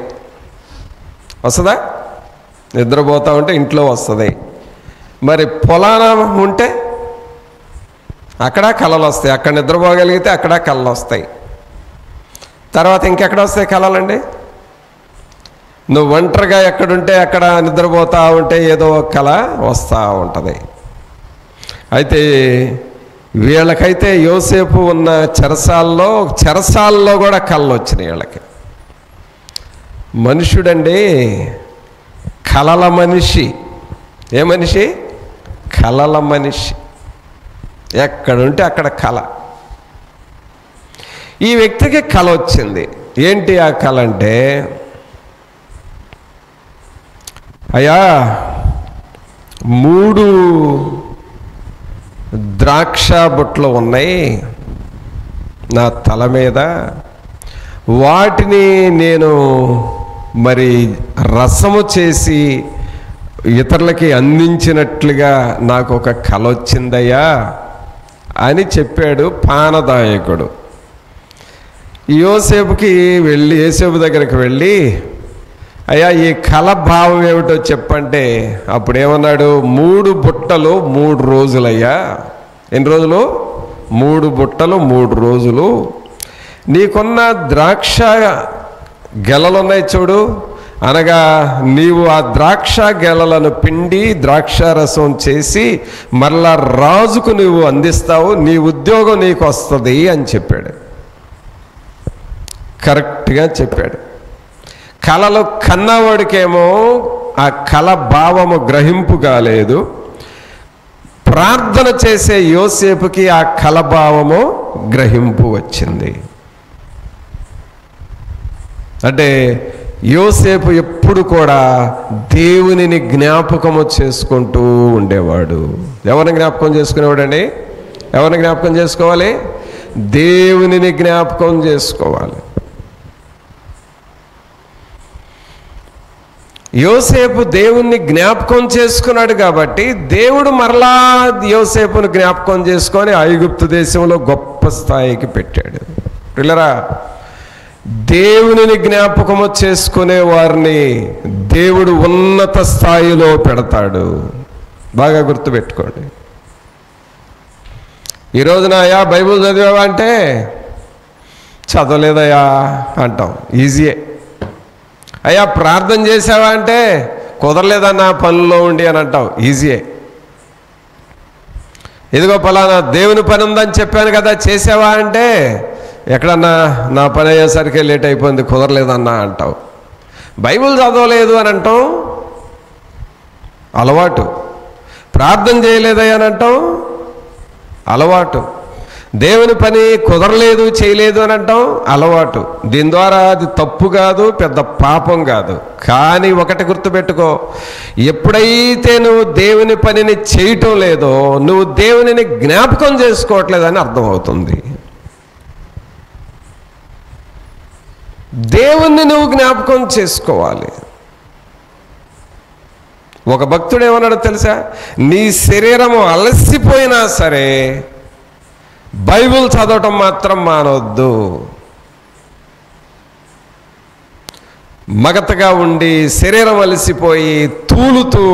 వస్తుందా? నిద్రపోతా ఉంటే ఇంట్లో వస్తుంది. మరి పొలాన ఉంటే అక్కడ కళలు వస్తాయి. అక్కడ నిద్రపోగలిగితే అక్కడ కళలు వస్తాయి. తర్వాత ఇంకెక్కడ వస్తాయి కళలండి? నువ్వు ఒంటరిగా ఎక్కడుంటే అక్కడ నిద్రపోతూ ఉంటే ఏదో ఒక కళ వస్తూ ఉంటుంది. అయితే వీళ్ళకైతే యోసేపు ఉన్న చెరసాల్లో కూడా కళలు వచ్చినాయి వీళ్ళకి. మనుషుడండి కళల మనిషి. ఏ మనిషి? కళల మనిషి. ఎక్కడుంటే అక్కడ కళ. ఈ వ్యక్తికి కళ వచ్చింది. ఏంటి ఆ కళ అంటే, అయ్యా 3 ద్రాక్ష బుట్టలు ఉన్నాయి నా తల మీద, వాటిని నేను మరి రసము చేసి ఇతరులకి అందించినట్లుగా నాకు ఒక కళ వచ్చిందయ్యా అని చెప్పాడు పానదాయకుడు. యోసేపు దగ్గరికి వెళ్ళి, అయ్యా ఈ కళ భావం ఏమిటో చెప్పంటే అప్పుడేమన్నాడు? 3 బుట్టలు 3 రోజులయ్యా. ఎన్ని రోజులు? 3 బుట్టలు 3 రోజులు. నీకున్న ద్రాక్ష గెలలున్నాయి చూడు, అనగా నీవు ఆ ద్రాక్ష గెలలను పిండి ద్రాక్షారసం చేసి మరలా రాజుకు నీవు అందిస్తావు, నీ ఉద్యోగం నీకు వస్తుంది అని చెప్పాడు. కరెక్ట్గా చెప్పాడు. కళలు కన్నవాడికేమో ఆ కళ భావము గ్రహింపు కాలేదు. ప్రార్థన చేసే యోసేపుకి ఆ కళ భావము గ్రహింపు వచ్చింది. అంటే యోసేపు ఎప్పుడు కూడా దేవునిని జ్ఞాపకము చేసుకుంటూ ఉండేవాడు. ఎవరిని జ్ఞాపకం చేసుకునేవాడండి? ఎవరిని జ్ఞాపకం చేసుకోవాలి? దేవునిని జ్ఞాపకం చేసుకోవాలి. యోసేపు దేవుణ్ణి జ్ఞాపకం చేసుకున్నాడు కాబట్టి దేవుడు మరలా యోసేపును జ్ఞాపకం చేసుకొని ఐగుప్తు దేశంలో గొప్ప స్థాయికి పెట్టాడు. పిల్లరా, దేవునిని జ్ఞాపకము చేసుకునే వారిని దేవుడు ఉన్నత స్థాయిలో పెడతాడు. బాగా గుర్తుపెట్టుకోండి. ఈ రోజున అయ్యా బైబిల్ చదివావా అంటే చదవలేదయ్యా అంటాం, ఈజీయే. అయ్యా ప్రార్థన చేసావా అంటే కుదరలేదన్నా పనుల్లో ఉండి అని అంటాం, ఈజీయే. ఇదిగో పలానా దేవుని పని ఉందని చెప్పాను కదా చేసావా అంటే ఎక్కడన్నా నా పని అయ్యేసరికి లేట్ అయిపోయింది కుదరలేదన్నా అంటావు. బైబిల్ చదవలేదు అని అంటాం అలవాటు. ప్రార్థన చేయలేదయ్యా అని అంటాం అలవాటు. దేవుని పని కుదరలేదు చేయలేదు అని అంటాం అలవాటు. దీని ద్వారా అది తప్పు కాదు, పెద్ద పాపం కాదు. కానీ ఒకటి గుర్తుపెట్టుకో, ఎప్పుడైతే నువ్వు దేవుని పనిని చేయటం లేదో నువ్వు దేవునిని జ్ఞాపకం చేసుకోవట్లేదని అర్థమవుతుంది. దేవుణ్ణి నువ్వు జ్ఞాపకం చేసుకోవాలి. ఒక భక్తుడు ఏమన్నాడు తెలుసా? నీ శరీరము అలసిపోయినా సరే బైబిల్ చదవటం మాత్రం మానవద్దు. మగతగా ఉండి శరీరం అలసిపోయి తూలుతూ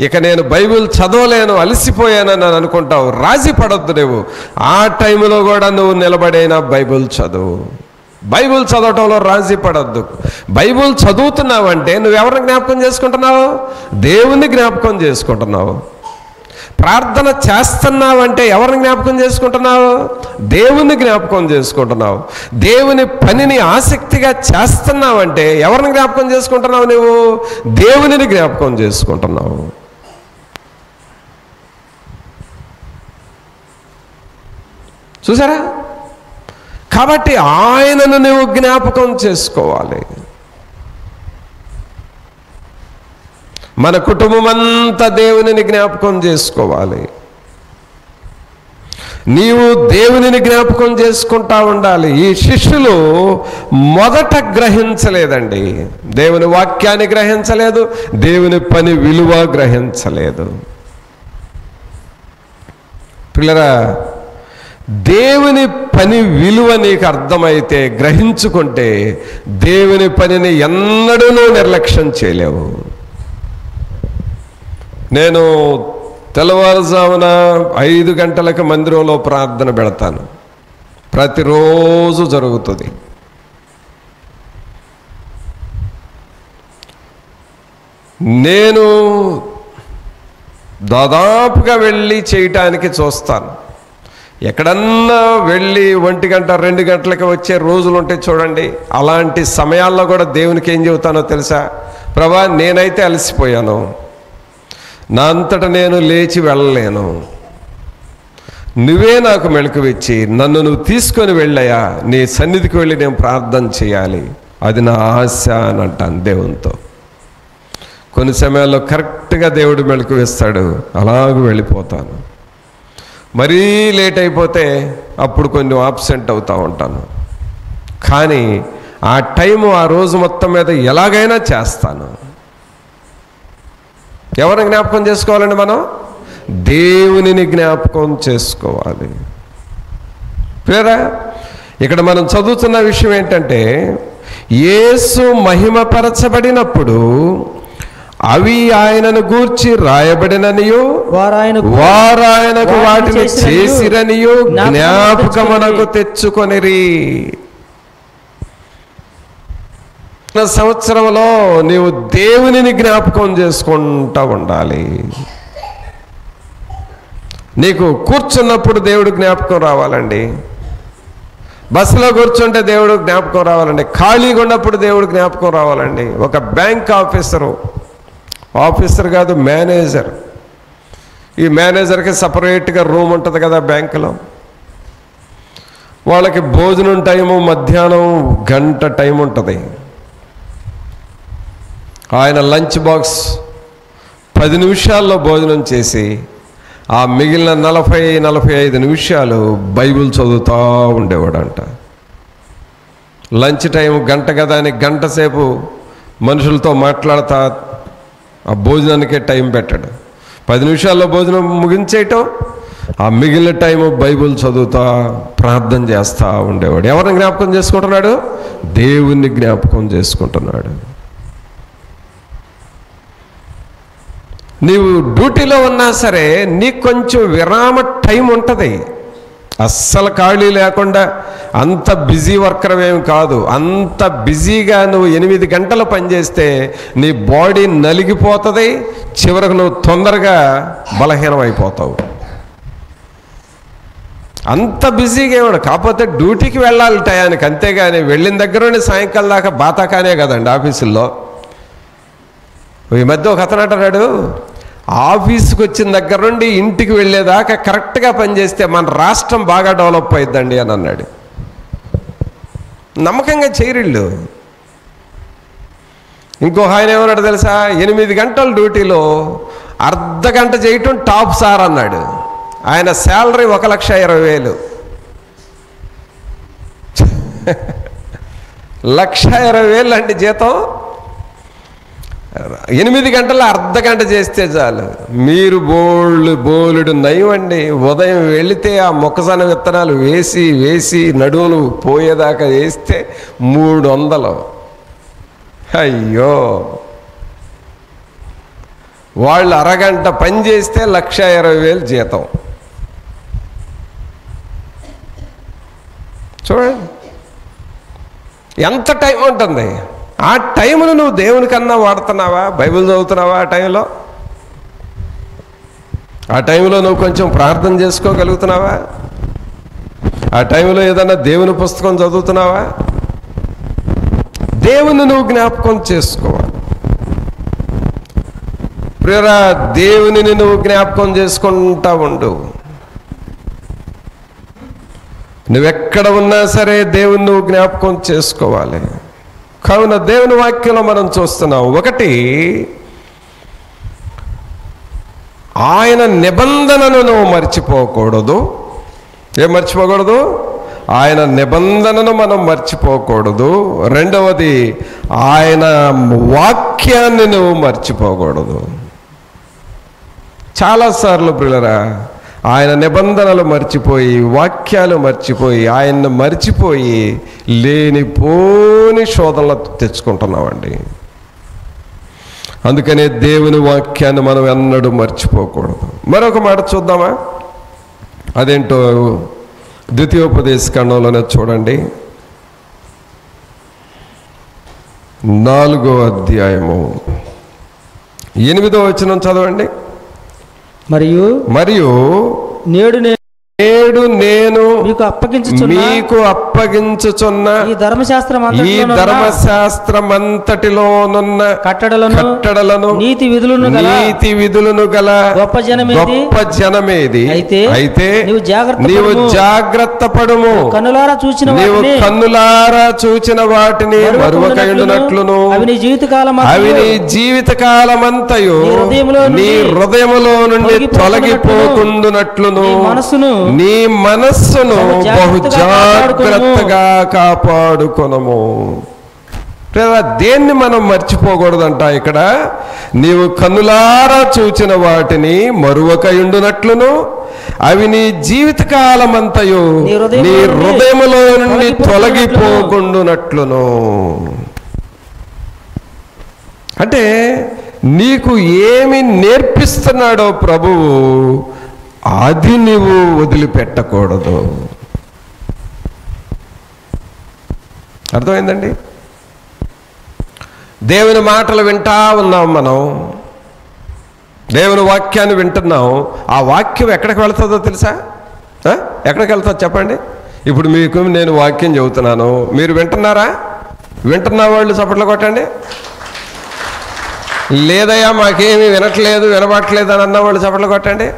ఇక నేను బైబిల్ చదవలేను అలసిపోయానని అనుకుంటావు, రాజీ పడొద్దు. నువ్వు ఆ టైంలో కూడా నువ్వు నిలబడైనా బైబిల్ చదువు. బైబిల్ చదవటంలో రాజీ పడొద్దు. బైబిల్ చదువుతున్నావంటే నువ్వెవరిని జ్ఞాపకం చేసుకుంటున్నావు? దేవుని జ్ఞాపకం చేసుకుంటున్నావు. ప్రార్థన చేస్తున్నావంటే ఎవరిని జ్ఞాపకం చేసుకుంటున్నావు? దేవుని జ్ఞాపకం చేసుకుంటున్నావు. దేవుని పనిని ఆసక్తిగా చేస్తున్నావంటే ఎవరిని జ్ఞాపకం చేసుకుంటున్నావు? నువ్వు దేవునిని జ్ఞాపకం చేసుకుంటున్నావు. చూసారా? కాబట్టి ఆయనను నువ్వు జ్ఞాపకం చేసుకోవాలి. మన కుటుంబం అంతా దేవునిని జ్ఞాపకం చేసుకోవాలి. నీవు దేవునిని జ్ఞాపకం చేసుకుంటా ఉండాలి. ఈ శిష్యులు మొదట గ్రహించలేదండి, దేవుని వాక్యాన్ని గ్రహించలేదు, దేవుని పని విలువ గ్రహించలేదు. పిల్లరా, దేవుని పని విలువ నీకు అర్థమైతే, గ్రహించుకుంటే, దేవుని పనిని ఎన్నడూ నిర్లక్ష్యం చేయలేవు. నేను తెల్లవారుజామున 5 గంటలకు మందిరంలో ప్రార్థన పెడతాను. ప్రతిరోజు జరుగుతుంది. నేను దాదాపుగా వెళ్ళి చేయటానికి చూస్తాను. ఎక్కడన్నా వెళ్ళి 1 గంట 2 గంటలకి వచ్చే రోజులు ఉంటాయి చూడండి. అలాంటి సమయాల్లో కూడా దేవునికి ఏం చెబుతానో తెలుసా? ప్రభా, నేనైతే అలసిపోయాను, నా అంతటా నేను లేచి వెళ్ళలేను, నువ్వే నాకు మెళకువిచ్చి నన్ను నువ్వు తీసుకొని వెళ్ళయ్యా, నీ సన్నిధికి వెళ్ళి నేను ప్రార్థన చేయాలి, అది నా ఆశ అని అంటాను దేవునితో. కొన్ని సమయాల్లో కరెక్ట్గా దేవుడు మెళకువిస్తాడు, అలాగే వెళ్ళిపోతాను. మరీ లేట్ అయిపోతే అప్పుడు కొన్ని ఆబ్సెంట్ అవుతూ ఉంటాను. కానీ ఆ టైము ఆ రోజు మొత్తం మీద ఎలాగైనా చేస్తాను. ఎవరిని జ్ఞాపకం చేసుకోవాలండి? మనం దేవునిని జ్ఞాపకం చేసుకోవాలి. ప్రియరా, ఇక్కడ మనం చదువుతున్న విషయం ఏంటంటే, యేసు మహిమపరచబడినప్పుడు అవి ఆయనను గూర్చి రాయబడిననియు వారాయనకు వాటిని చేసిరనియు జ్ఞాపకమునకు తెచ్చుకొనిరి. సంవత్సరంలో నీవు దేవునిని జ్ఞాపకం చేసుకుంటూ ఉండాలి. నీకు కూర్చున్నప్పుడు దేవుడు జ్ఞాపకం రావాలండి. బస్సులో కూర్చుంటే దేవుడు జ్ఞాపకం రావాలండి. ఖాళీగా ఉన్నప్పుడు దేవుడు జ్ఞాపకం రావాలండి. ఒక బ్యాంక్ ఆఫీసర్ కాదు, మేనేజర్. ఈ మేనేజర్కి సపరేట్గా రూమ్ ఉంటుంది కదా బ్యాంకులో. వాళ్ళకి భోజనం టైము మధ్యాహ్నం 1 గంట టైం ఉంటుంది. ఆయన లంచ్ బాక్స్ 10 నిమిషాల్లో భోజనం చేసి ఆ మిగిలిన 40-45 నిమిషాలు బైబిల్ చదువుతూ ఉండేవాడంట. లంచ్ టైం 1 గంట కదా అని 1 గంట సేపు మనుషులతో మాట్లాడతా ఆ భోజనానికే టైం పెట్టాడు. 10 నిమిషాల్లో భోజనం ముగించేయటం, ఆ మిగిలిన టైము బైబిల్ చదువుతా ప్రార్థన చేస్తూ ఉండేవాడు. ఎవరిని జ్ఞాపకం చేసుకుంటున్నాడు? దేవుణ్ణి జ్ఞాపకం చేసుకుంటున్నాడు. నీవు డ్యూటీలో ఉన్నా సరే నీకు కొంచెం విరామ టైం ఉంటుంది. అస్సలు ఖాళీ లేకుండా అంత బిజీ వర్కర్ ఏమి కాదు. అంత బిజీగా నువ్వు 8 గంటలు పనిచేస్తే నీ బాడీ నలిగిపోతుంది. చివరకు నువ్వు తొందరగా బలహీనం అయిపోతావు. అంత బిజీగా ఏమన్నా. కాకపోతే డ్యూటీకి వెళ్ళాలి టయానికి, అంతేగాని వెళ్ళిన దగ్గర నుండి సాయంకాలం దాకా బాతాకానే కదండి ఆఫీసుల్లో. ఈ మధ్య ఒక అతను అంటున్నాడు, ఆఫీస్కి వచ్చిన దగ్గర నుండి ఇంటికి వెళ్ళేదాకా కరెక్ట్గా పనిచేస్తే మన రాష్ట్రం బాగా డెవలప్ అవుతుందండి అని అన్నాడు. నమ్మకంగా చేయరిళ్ళు. ఇంకో ఆయన ఏమన్నాడు తెలుసా? 8 గంటల డ్యూటీలో 1/2 గంట చేయటం టాప్ సార్ అన్నాడు. ఆయన శాలరీ 1,20,000. 1,20,000 అంటే జీతం. 8 గంటల 1/2 గంట చేస్తే చాలు. మీరు బోలుడు నయం అండి. ఉదయం వెళితే ఆ మొక్కజొన్న విత్తనాలు వేసి నడువులు పోయేదాకా వేస్తే 300. అయ్యో, వాళ్ళు 1/2 గంట పని చేస్తే 1,20,000 జీతం. చూడండి ఎంత టైం ఉంటుంది. ఆ టైంలో నువ్వు దేవునికన్నా వాడుతున్నావా? బైబిల్ చదువుతున్నావా? ఆ టైంలో నువ్వు కొంచెం ప్రార్థన చేసుకోగలుగుతున్నావా? ఆ టైంలో ఏదన్నా దేవుని పుస్తకం చదువుతున్నావా? దేవుని నువ్వు జ్ఞాపకం చేసుకోవాలి. ప్రియరా, దేవుని నువ్వు జ్ఞాపకం చేసుకుంటా ఉండు. నువ్వెక్కడ ఉన్నా సరే దేవుని నువ్వు జ్ఞాపకం చేసుకోవాలి. కావున దేవుని వాక్యంలో మనం చూస్తున్నాం, 1 ఆయన నిబంధనను నువ్వు మర్చిపోకూడదు. ఏం మర్చిపోకూడదు? ఆయన నిబంధనను మనం మర్చిపోకూడదు. 2వది, ఆయన వాక్యాన్ని నువ్వు మర్చిపోకూడదు. చాలాసార్లు ప్రియులరా ఆయన నిబంధనలు మర్చిపోయి, వాక్యాలు మర్చిపోయి, ఆయన్ని మర్చిపోయి లేనిపోని శోధనలు తెచ్చుకుంటున్నామండి. అందుకనే దేవుని వాక్యాన్ని మనం ఎన్నడూ మర్చిపోకూడదు. మరొక మాట చూద్దామా? అదేంటో ద్వితీయోపదేశ ఖండంలోనే చూడండి, 4వ అధ్యాయము 8వ వచనం చదవండి. మరియు నేడు నేను మీకు అప్పగించుచున్న ఈ ధర్మశాస్త్రమంతటిలోనున్న కట్టడలను నీతి విధులను గల గొప్ప జనమేది. అయితే నీవు జాగ్రత్త పడుము, నీవు కన్నులారా చూచిన వాటిని మరువకయుండునట్లును అవి నీ జీవితకాలమంతయు నీ హృదయములో నుండి తొలగిపోకుండునట్లును నీ మనస్సును బహు జాగ్రత్తగా కాపాడుకొనము. దేన్ని మనం మర్చిపోకూడదంట ఇక్కడ? నీవు కన్నులారా చూచిన వాటిని మరువకయుండునట్లును అవి నీ జీవితకాలమంతయు నీ హృదయములో నుండి తొలగిపోకుండునట్లును. అంటే నీకు ఏమి నేర్పిస్తున్నాడో ప్రభువు అది నీవు వదిలిపెట్టకూడదు. అర్థమైందండి? దేవుని మాటలు వింటా ఉన్నాం, మనం దేవుని వాక్యాన్ని వింటున్నాం. ఆ వాక్యం ఎక్కడికి వెళ్తుందో తెలుసా? ఎక్కడికి వెళ్తుందో చెప్పండి. ఇప్పుడు మీకు నేను వాక్యం చెబుతున్నాను, మీరు వింటున్నారా? వింటున్న వాళ్ళు చప్పట్లు కొట్టండి. లేదయ్యా మాకేమీ వినట్లేదు, వినబట్టలేదు అని అన్నవాళ్ళు చప్పట్లు కొట్టండి.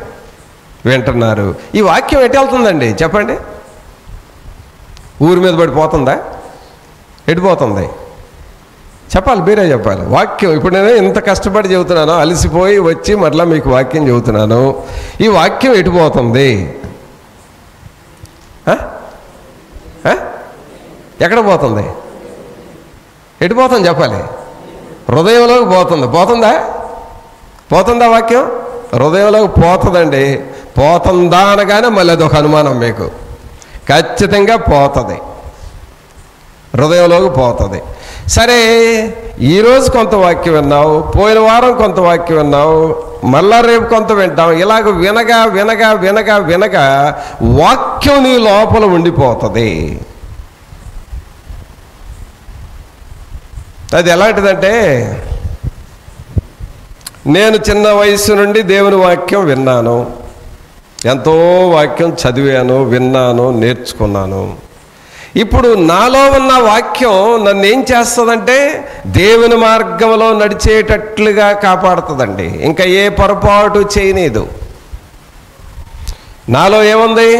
వింటున్నారు. ఈ వాక్యం ఎటు వెళ్తుందండి చెప్పండి? ఊరి మీద పడిపోతుందా? ఎటుపోతుంది చెప్పాలి, మీరే చెప్పాలి. వాక్యం ఇప్పుడు నేను ఇంత కష్టపడి చెబుతున్నాను, అలసిపోయి వచ్చి మరలా మీకు వాక్యం చెబుతున్నాను. ఈ వాక్యం ఎటుపోతుంది? ఎక్కడ పోతుంది? ఎటుపోతుంది చెప్పాలి? హృదయంలోకి పోతుంది. పోతుందా వాక్యం? హృదయంలోకి పోతుందండి. పోతుందా అనగానే మళ్ళీ అదొక అనుమానం మీకు. ఖచ్చితంగా పోతుంది, హృదయంలోకి పోతుంది. సరే, ఈరోజు కొంత వాక్యం విన్నావు, పోయిన వారం కొంత వాక్యం విన్నావు, మళ్ళా రేపు కొంత వింటాం. ఇలాగ వినగా వినగా వినగా వినగా వాక్యం నీ లోపల ఉండిపోతుంది. అది ఎలాంటిదంటే, నేను చిన్న వయసు నుండి దేవుని వాక్యం విన్నాను, ఎంతో వాక్యం చదివాను, విన్నాను, నేర్చుకున్నాను. ఇప్పుడు నాలో ఉన్న వాక్యం నన్ను ఏం చేస్తుందంటే దేవుని మార్గంలో నడిచేటట్లుగా కాపాడుతుందండి. ఇంకా ఏ పొరపాటు చేయనీదు. నాలో ఏముంది?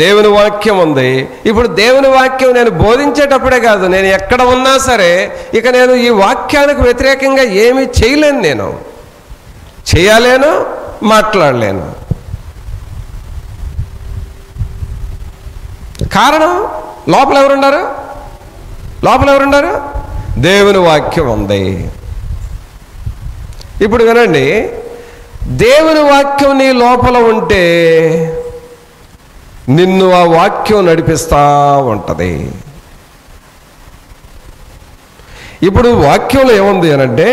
దేవుని వాక్యం ఉంది. ఇప్పుడు దేవుని వాక్యం నేను బోధించేటప్పుడే కాదు, నేను ఎక్కడ ఉన్నా సరే ఇక నేను ఈ వాక్యానికి వ్యతిరేకంగా ఏమీ చేయలేను, నేను చేయలేను, మాట్లాడలేను. కారణం లోపల ఎవరున్నారు? దేవుని వాక్యం ఉంది. ఇప్పుడు వినండి, దేవుని వాక్యం నీ లోపల ఉంటే నిన్ను ఆ వాక్యం నడిపిస్తూ ఉంటుంది. ఇప్పుడు వాక్యంలో ఏముంది అనంటే,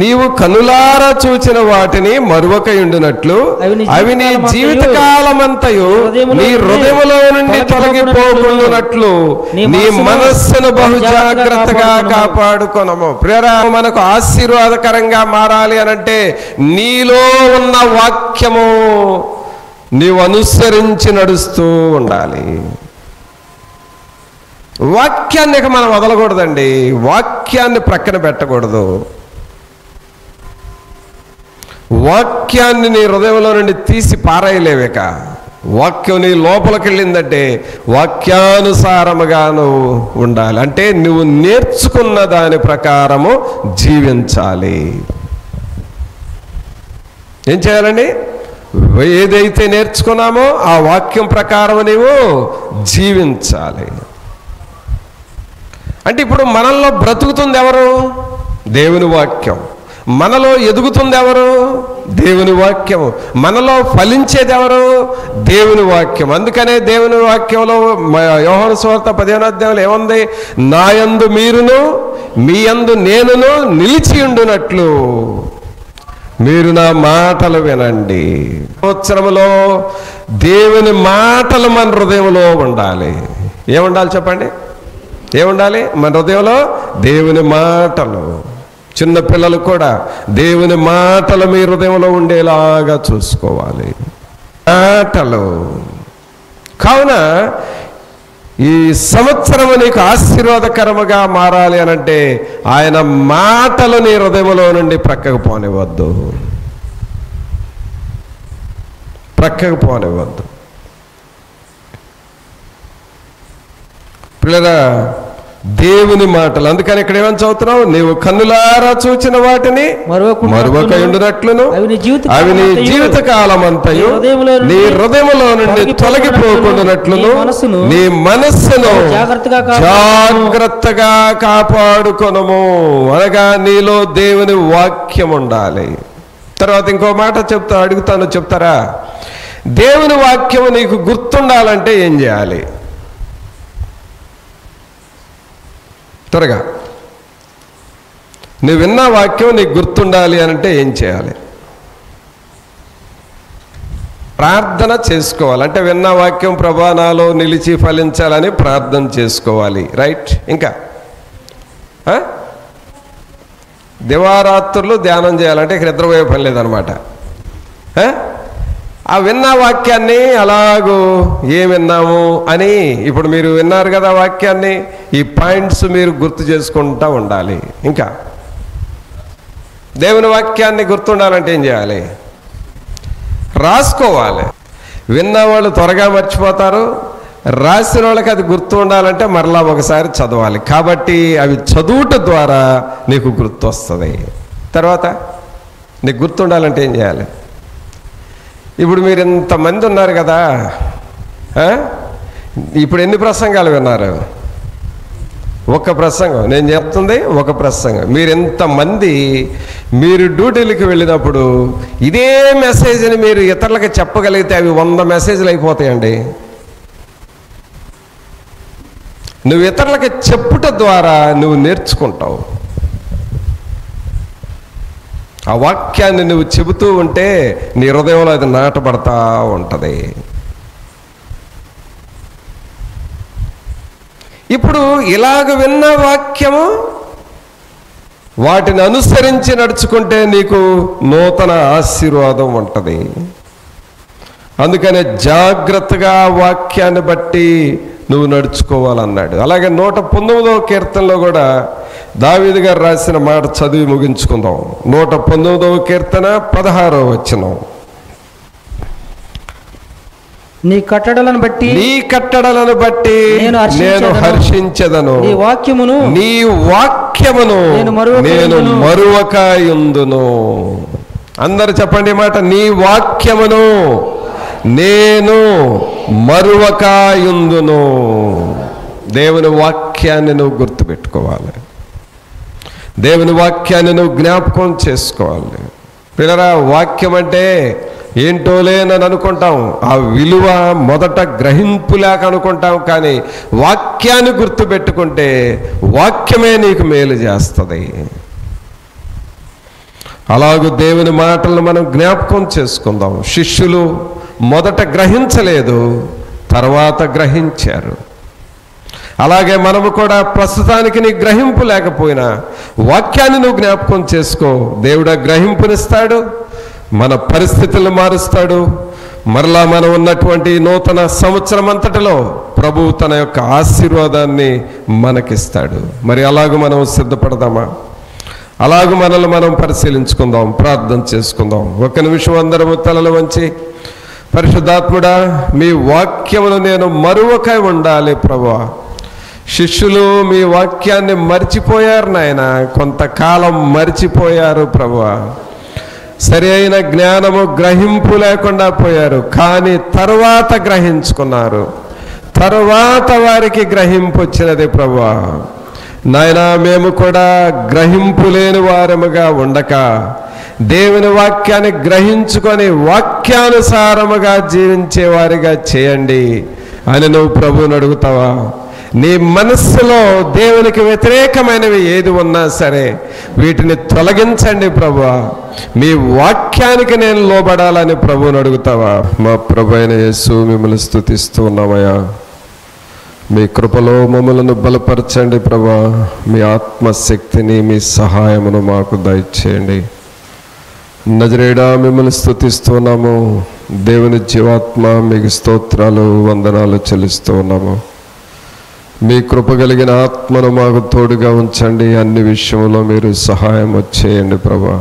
నీవు కనులారా చూచిన వాటిని మరువకయుండునట్లు అవి నీ జీవితకాలమంతయు నీ హృదయములో నుండి తొలగిపోకుండునట్లు నీ మనస్సును బహు జాగ్రత్తగా కాపాడుకొనము. ప్రియరా, మనకు ఆశీర్వాదకరంగా మారాలి అనంటే నీలో ఉన్న వాక్యము నీవు అనుసరించి నడుస్తూ ఉండాలి. వాక్యాన్ని ఇక మనం వదలకూడదండి, వాక్యాన్ని ప్రక్కన పెట్టకూడదు. వాక్యాన్ని నీ హృదయంలో నుండి తీసి పారేయలేవిక. వాక్యం నీ లోపలికి వెళ్ళిందంటే వాక్యానుసారముగా నువ్వు ఉండాలి. అంటే నువ్వు నేర్చుకున్న దాని ప్రకారము జీవించాలి. ఏం చేయాలండి? ఏదైతే నేర్చుకున్నామో ఆ వాక్యం ప్రకారం నీవు జీవించాలి. అంటే ఇప్పుడు మనల్లో బ్రతుకుతుంది ఎవరు? దేవుని వాక్యం. మనలో ఎదుగుతుంది ఎవరు? దేవుని వాక్యము. మనలో ఫలించేది ఎవరు? దేవుని వాక్యం. అందుకనే దేవుని వాక్యంలో యోహాను సువార్త 15వ అధ్యాయంలో ఏముంది? నా యందు మీరును మీ యందు నేనును నిలిచి ఉండునట్లు మీరు నా మాటలు వినండి. సంవత్సరంలో దేవుని మాటలు మన హృదయంలో ఉండాలి. ఏముండాలి చెప్పండి? ఏముండాలి మన హృదయంలో? దేవుని మాటలు. చిన్న పిల్లలు కూడా దేవుని మాటలు మీ హృదయంలో ఉండేలాగా చూసుకోవాలి. మాటలు. కావున ఈ సంవత్సరము నీకు ఆశీర్వాదకరముగా మారాలి అనంటే ఆయన మాటలు నీ హృదయంలో నుండి ప్రక్కకు పోనివ్వద్దు. ప్రక్కకు పోనివ్వద్దు. పిల్లరా, దేవుని మాటలు. అందుకని ఇక్కడ ఏమని చదువుతున్నావు? నీవు కన్నులారా చూచిన వాటిని మరువక ఉండునట్లును అవి నీ జీవిత కాలమంతయు నీ హృదయములో నుండి తొలగిపోకుండానట్లును నీ మనస్సును జాగ్రత్తగా కాపాడుకొనుము. అనగా నీలో దేవుని వాక్యం ఉండాలి. తర్వాత ఇంకో మాట అడుగుతాను, చెప్తారా? దేవుని వాక్యము నీకు గుర్తుండాలంటే ఏం చేయాలి? త్వరగా. నువ్వు విన్న వాక్యం నీకు గుర్తుండాలి అనంటే ఏం చేయాలి? ప్రార్థన చేసుకోవాలి. అంటే విన్న వాక్యం ప్రభా నాలో నిలిచి ఫలించాలని ప్రార్థన చేసుకోవాలి. రైట్. ఇంకా దివారాత్రులు ధ్యానం చేయాలంటే ఇక్కడ నిద్రపోయే పని లేదనమాట. ఆ విన్న వాక్యాన్ని అలాగూ ఏం విన్నాము అని ఇప్పుడు మీరు విన్నారు కదా వాక్యాన్ని, ఈ పాయింట్స్ మీరు గుర్తు చేసుకుంటూ ఉండాలి. ఇంకా దేవుని వాక్యాన్ని గుర్తుండాలంటే ఏం చేయాలి? రాసుకోవాలి. విన్నవాళ్ళు త్వరగా మర్చిపోతారు, రాసిన వాళ్ళకి అది గుర్తు ఉండాలంటే మరలా ఒకసారి చదవాలి. కాబట్టి అవి చదువుట ద్వారా నీకు గుర్తు వస్తుంది. తర్వాత నీకు గుర్తుండాలంటే ఏం చేయాలి? ఇప్పుడు మీరు ఇంతమంది ఉన్నారు కదా, ఇప్పుడు ఎన్ని ప్రసంగాలు విన్నారు? ఒక ప్రసంగం. నేను చెప్తుంది ఒక ప్రసంగం. మీరు ఎంతమంది మీరు డ్యూటీలకు వెళ్ళినప్పుడు ఇదే మెసేజ్ని మీరు ఇతరులకు చెప్పగలిగితే అవి 100 మెసేజ్లు అయిపోతాయండి. నువ్వు ఇతరులకు చెప్పుట ద్వారా నువ్వు నేర్చుకుంటావు. ఆ వాక్యాన్ని నువ్వు చెబుతూ ఉంటే నీ హృదయంలో అది నాటబడతా ఉంటుంది. ఇప్పుడు ఇలాగ విన్న వాక్యము వాటిని అనుసరించి నడుచుకుంటే నీకు నూతన ఆశీర్వాదం ఉంటుంది. అందుకనే జాగ్రత్తగా వాక్యాన్ని బట్టి నువ్వు నడుచుకోవాలన్నాడు. అలాగే 119వ కీర్తనలో కూడా దావీదు గారు రాసిన మాట చదివి ముగించుకుందాం. 119వ కీర్తన 16వ వచనం. నీ కట్టడలను బట్టి నేను హర్షించెదను, నీ వాక్యమును నేను మరువకయుందును. అందరు చెప్పండి మాట, నీ వాక్యమును నేను మరువకయుందును. దేవుని వాక్యాన్ని నువ్వు గుర్తుపెట్టుకోవాలి. దేవుని వాక్యాన్ని నువ్వు జ్ఞాపకం చేసుకోవాలి. పిల్లరా, వాక్యం అంటే ఏంటోలే అని అనుకుంటాం. ఆ విలువ మొదట గ్రహింపులేక అనుకుంటాం. కానీ వాక్యాన్ని గుర్తుపెట్టుకుంటే వాక్యమే నీకు మేలు చేస్తుంది. అలాగూ దేవుని మాటలను మనం జ్ఞాపకం చేసుకుందాం. శిష్యులు మొదట గ్రహించలేదు, తర్వాత గ్రహించారు. అలాగే మనము కూడా ప్రస్తుతానికి నీ గ్రహింపు లేకపోయినా వాక్యాన్ని నువ్వు జ్ఞాపకం చేసుకో. దేవుడు గ్రహింపునిస్తాడు, మన పరిస్థితులను మారుస్తాడు. మరలా మనం ఉన్నటువంటి నూతన సంవత్సరం అంతటిలో ప్రభువు తన యొక్క ఆశీర్వాదాన్ని మనకిస్తాడు. మరి అలాగూ మనం సిద్ధపడదామా? అలాగూ మనల్ని మనం పరిశీలించుకుందాం, ప్రార్థన చేసుకుందాం. ఒక్క నిమిషం అందరము తలలు వంచి, పరిశుద్ధాత్ముడా, మీ వాక్యమును నేను మరువక ఉండాలి ప్రభువా. శిష్యులు మీ వాక్యాన్ని మర్చిపోయారు నాయన, కొంతకాలం మర్చిపోయారు ప్రభువా. సరి అయిన జ్ఞానము గ్రహింపు లేకుండా పోయారు. కానీ తరువాత గ్రహించుకున్నారు, తరువాత వారికి గ్రహింపు వచ్చినది ప్రభువా. నాయనా, మేము కూడా గ్రహింపు లేని వారముగా ఉండక దేవుని వాక్యాన్ని గ్రహించుకొని వాక్యానుసారముగా జీవించే వారిగా చేయండి అని నువ్వు ప్రభువుని అడుగుతావా? నీ మనస్సులో దేవునికి వ్యతిరేకమైనవి ఏది ఉన్నా సరే వీటిని తొలగించండి ప్రభువా, మీ వాక్యానికి నేను లోబడాలని ప్రభువుని అడుగుతావా? మా ప్రభు అయిన యేసు మిమ్మల్ని స్తుతిస్తూ ఉన్నామయ్యా. మీ కృపలో మమ్మలను బలపరచండి ప్రభువా. మీ ఆత్మశక్తిని, మీ సహాయమును మాకు దయచేయండి. నజరేయుడా మిమ్మల్ని స్తుతిస్తున్నాము. దేవుని జీవాత్మ మీకు స్తోత్రాలు, వందనాలు చెల్లిస్తూ ఉన్నాము. మీ కృప కలిగిన ఆత్మను మాకు తోడుగా ఉంచండి. అన్ని విషయంలో మీరు సహాయం చేయండి ప్రభా.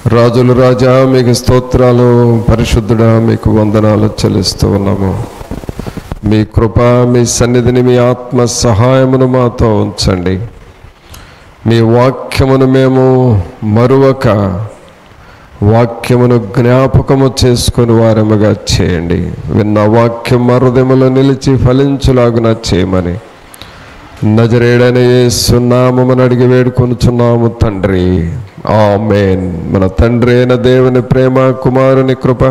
రాజుల రాజా మీకు స్తోత్రాలు, పరిశుద్ధుడా మీకు వందనాలు చెల్లిస్తూ ఉన్నాము. మీ కృప, మీ సన్నిధిని, మీ ఆత్మ సహాయమును మాతో ఉంచండి. మీ వాక్యమును మేము మరువక వాక్యమును జ్ఞాపకము చేసుకుని వారముగా చేయండి. విన్న వాక్యం మా హృదయములో నిలిచి ఫలించులాగున చేయమని నజరేయుడైన యేసు నామమున అడిగి వేడుకొనుచున్నాము తండ్రి, ఆమేన్. మన తండ్రి అయిన దేవుని ప్రేమ, కుమారుని కృప,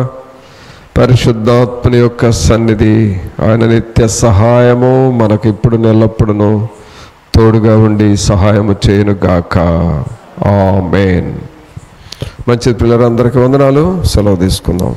పరిశుద్ధాత్మని యొక్క సన్నిధి, ఆయన నిత్య సహాయము మనకు ఇప్పుడు ఎల్లప్పుడూ తోడుగా ఉండి సహాయము చేయను గాక. ఆమేన్. మంచిది పిల్లలందరికీ వందనాలు. సెలవు తీసుకుందాం.